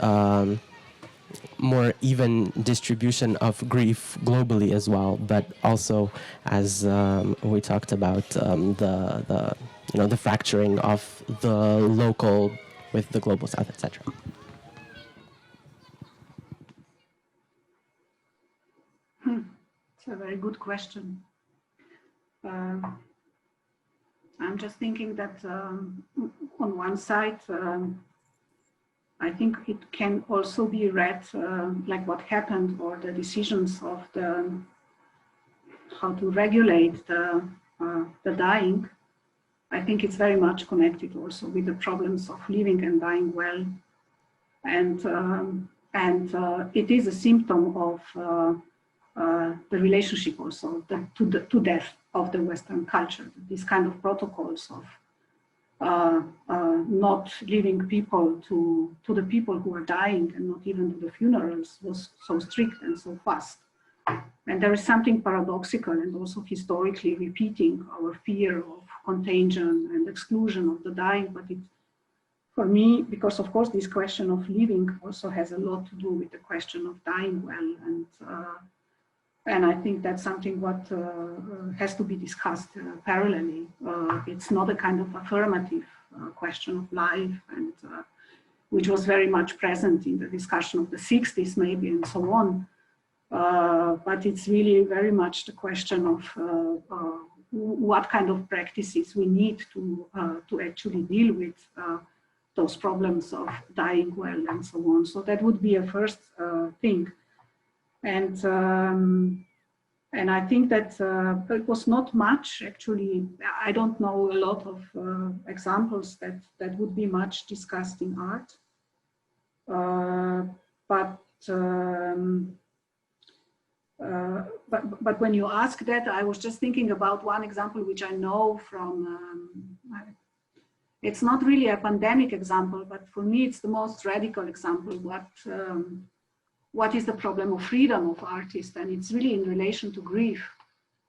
more even distribution of grief globally as well, but also, as we talked about, the fracturing of the local with the global south, etc. It's a very good question. I'm just thinking that on one side, I think it can also be read like what happened, or the decisions of the how to regulate the dying. I think it's very much connected also with the problems of living and dying well, and it is a symptom of the relationship also to death of the Western culture. These kind of protocols of not leaving people to the people who are dying, and not even to the funerals, was so strict and so fast. And there is something paradoxical and also historically repeating our fear of contagion and exclusion of the dying. But it, for me, because of course this question of living also has a lot to do with the question of dying well, and I think that's something what has to be discussed parallelly. It's not a kind of affirmative question of life, and which was very much present in the discussion of the 60s maybe and so on. But it's really very much the question of what kind of practices we need to actually deal with those problems of dying well and so on. So that would be a first thing. And I think that it was not much, actually. I don't know a lot of examples that would be much discussed in art. But when you ask that, I was just thinking about one example which I know from, it's not really a pandemic example, but for me it's the most radical example. What is the problem of freedom of artists? And it's really in relation to grief.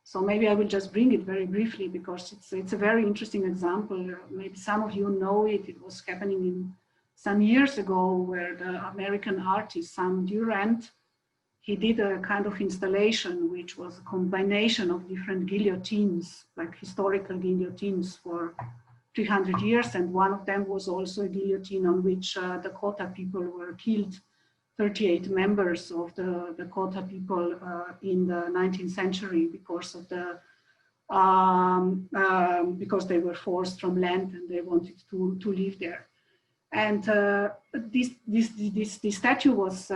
So maybe I will just bring it very briefly, because it's a very interesting example. Maybe some of you know it. It was happening in some years ago, where the American artist Sam Durant, he did a kind of installation which was a combination of different guillotines, like historical guillotines for 300 years. And one of them was also a guillotine on which Dakota people were killed. 38 members of the Dakota people in the 19th century because of the because they were forced from land and they wanted to live there. And this statue was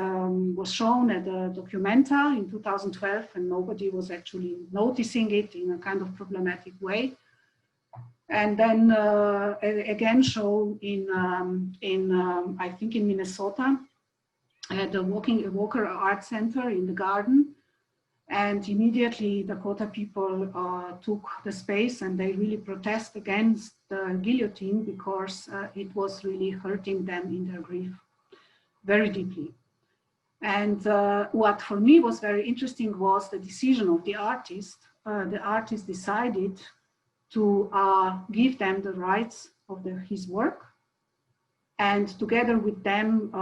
shown at the Documenta in 2012, and nobody was actually noticing it in a kind of problematic way. And then again shown in I think in Minnesota, at the Walker Art Center in the garden. And immediately Dakota people took the space, and they really protest against the guillotine, because it was really hurting them in their grief very deeply. And what for me was very interesting was the decision of the artist. The artist decided to give them the rights of his work. And together with them,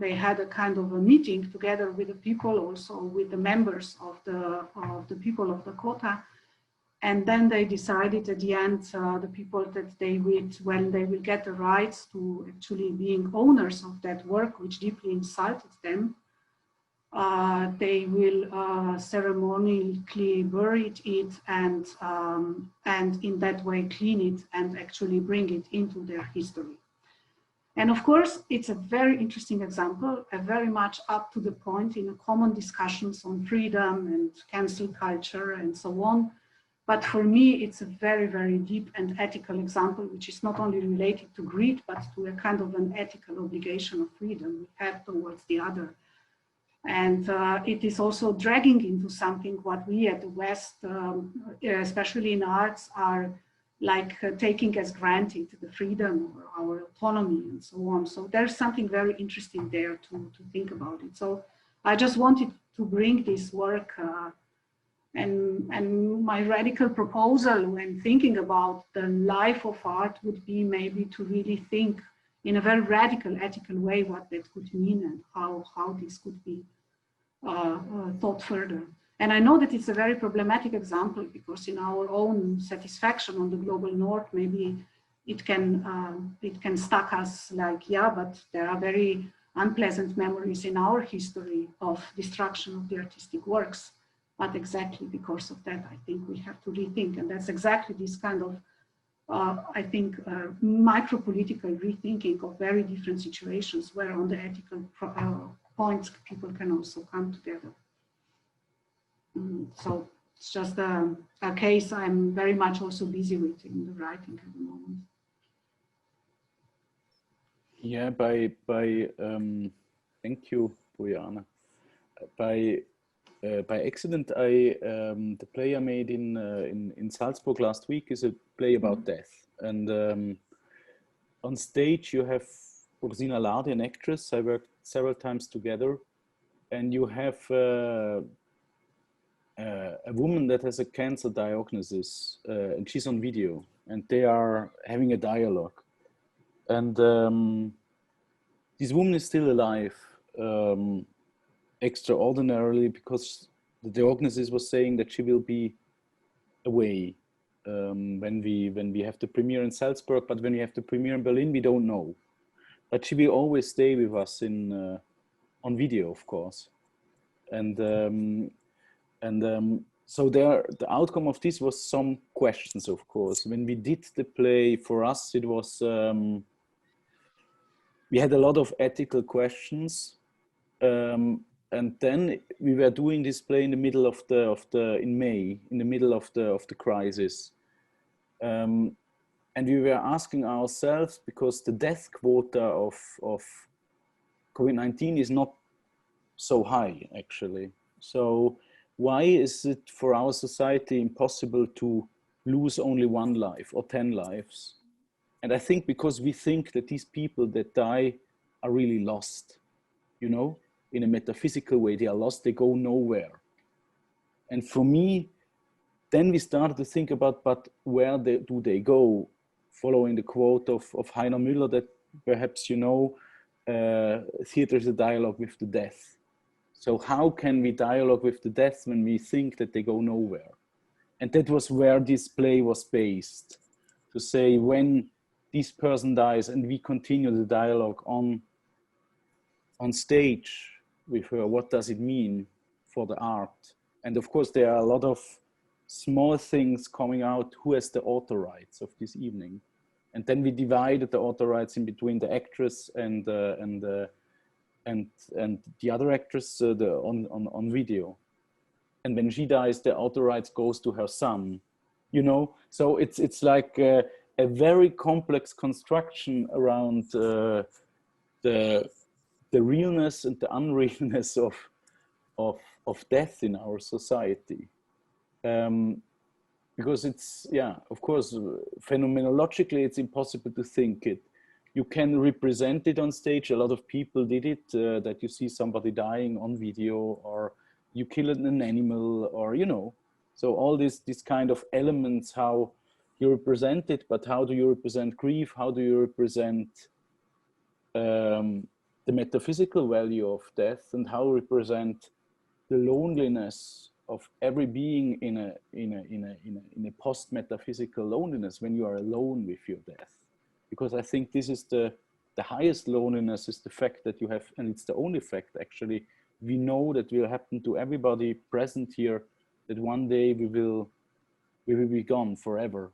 they had a kind of a meeting together with the people, also with the members of the people of Dakota. And then they decided at the end, the people that they would, when they will get the rights to actually being owners of that work, which deeply insulted them, they will ceremonially bury it and in that way clean it and actually bring it into their history. And of course, it's a very interesting example, very much up to the point in common discussions on freedom and cancel culture and so on. But for me, it's a very, very deep and ethical example, which is not only related to greed, but to a kind of an ethical obligation of freedom we have towards the other. And it is also dragging into something what we at the West, especially in arts, are like taking as granted the freedom or our autonomy and so on. So there's something very interesting there to think about it. So I just wanted to bring this work and my radical proposal when thinking about the life of art would be maybe to really think in a very radical ethical way what that could mean and how this could be thought further. And I know that it's a very problematic example, because in our own satisfaction on the global north, maybe it can stuck us like, yeah, but there are very unpleasant memories in our history of destruction of the artistic works. But exactly because of that, I think we have to rethink. And that's exactly this kind of I think, micro-political rethinking of very different situations where on the ethical points people can also come together. So it's just a case I'm very much also busy with in the writing at the moment. Yeah, thank you, Bojana. By accident, the play I made in Salzburg last week is a play about death. And on stage you have Ursina Lardi, an actress. I worked several times together. And you have a woman that has a cancer diagnosis, and she's on video. And they are having a dialogue. And this woman is still alive. Extraordinarily, because the diagnosis was saying that she will be away when we have the premiere in Salzburg, but when we have the premiere in Berlin, we don't know. But she will always stay with us in on video, of course. And so the outcome of this was some questions, of course. When we did the play, for us, it was we had a lot of ethical questions. And then we were doing this play in the middle of in May, in the middle of the crisis. And we were asking ourselves, because the death quota of COVID-19 is not so high, actually. So why is it for our society impossible to lose only one life or 10 lives? And I think because we think that these people that die are really lost, you know? In a metaphysical way, they are lost, they go nowhere. And for me, then we started to think about, but where do they go? Following the quote of Heiner Müller that perhaps you know, theater is a dialogue with the death. So how can we dialogue with the death when we think that they go nowhere? And that was where this play was based. To say, when this person dies and we continue the dialogue on stage with her, what does it mean for the art? And of course, there are a lot of small things coming out. Who has the author rights of this evening? And then we divided the author rights in between the actress and the other actress on video. And when she dies, the author rights goes to her son. You know, so it's like a very complex construction around the realness and the unrealness of death in our society. Because it's, yeah, of course, phenomenologically, it's impossible to think it. You can represent it on stage. A lot of people did it, that you see somebody dying on video, or you kill an animal, or, you know. So all these kind of elements, how you represent it, but how do you represent grief? How do you represent the metaphysical value of death, and how represent the loneliness of every being in a post-metaphysical loneliness, when you are alone with your death? Because I think this is the highest loneliness, is the fact that you have, and it's the only fact actually, we know that will happen to everybody present here, that one day we will be gone forever,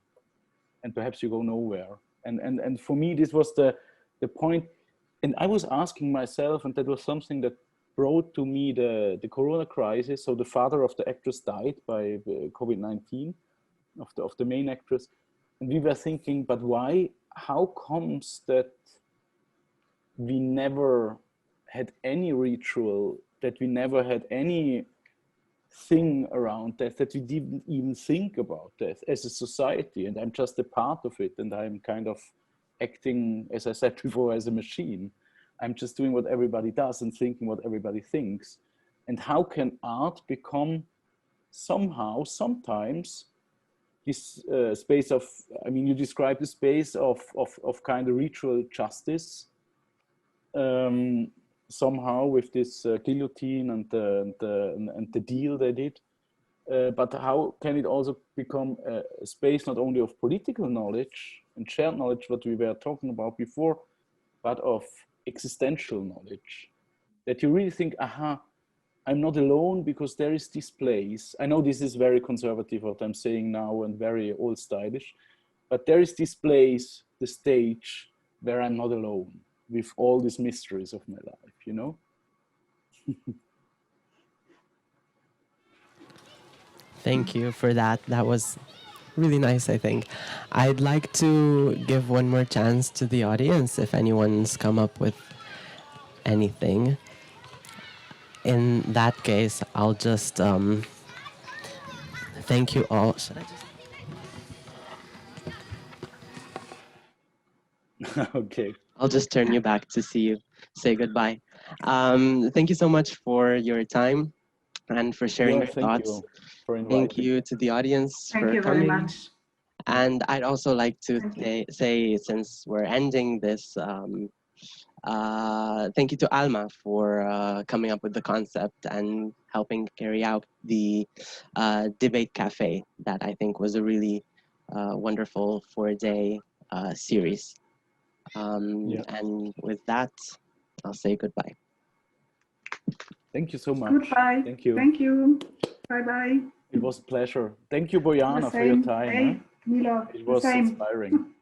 and perhaps you go nowhere. And for me, this was the point. And I was asking myself, and that was something that brought to me the Corona crisis. So the father of the actress died by COVID-19, of the main actress. And we were thinking, but why? How comes that we never had any ritual, that we never had any thing around death, that we didn't even think about death as a society? And I'm just a part of it, and I'm kind of acting, as I said before, as a machine. I'm just doing what everybody does and thinking what everybody thinks. And how can art become somehow, sometimes, this space of, I mean, you describe the space of kind of ritual justice, somehow with this guillotine and the deal they did. But how can it also become a space not only of political knowledge and shared knowledge, what we were talking about before, but of existential knowledge? That you really think, aha, I'm not alone because there is this place. I know this is very conservative what I'm saying now and very old stylish, but there is this place, the stage, where I'm not alone with all these mysteries of my life, you know? Thank you for that. That was really nice, I think. I'd like to give one more chance to the audience if anyone's come up with anything. In that case, I'll just thank you all. Should I just... Okay. I'll just turn you back to see you say goodbye. Thank you so much for your time and for sharing Yeah, your thank thoughts. you for inviting. Thank you to the audience Thank for you very coming. much. And I'd also like to say, since we're ending this, thank you to Alma for coming up with the concept and helping carry out the debate cafe that I think was a really wonderful 4-day series. And with that, I'll say goodbye. Thank you so much. Goodbye. Thank you. Thank you. Bye-bye. It was a pleasure. Thank you, Bojana, for your time. Hey, Milo, It was inspiring.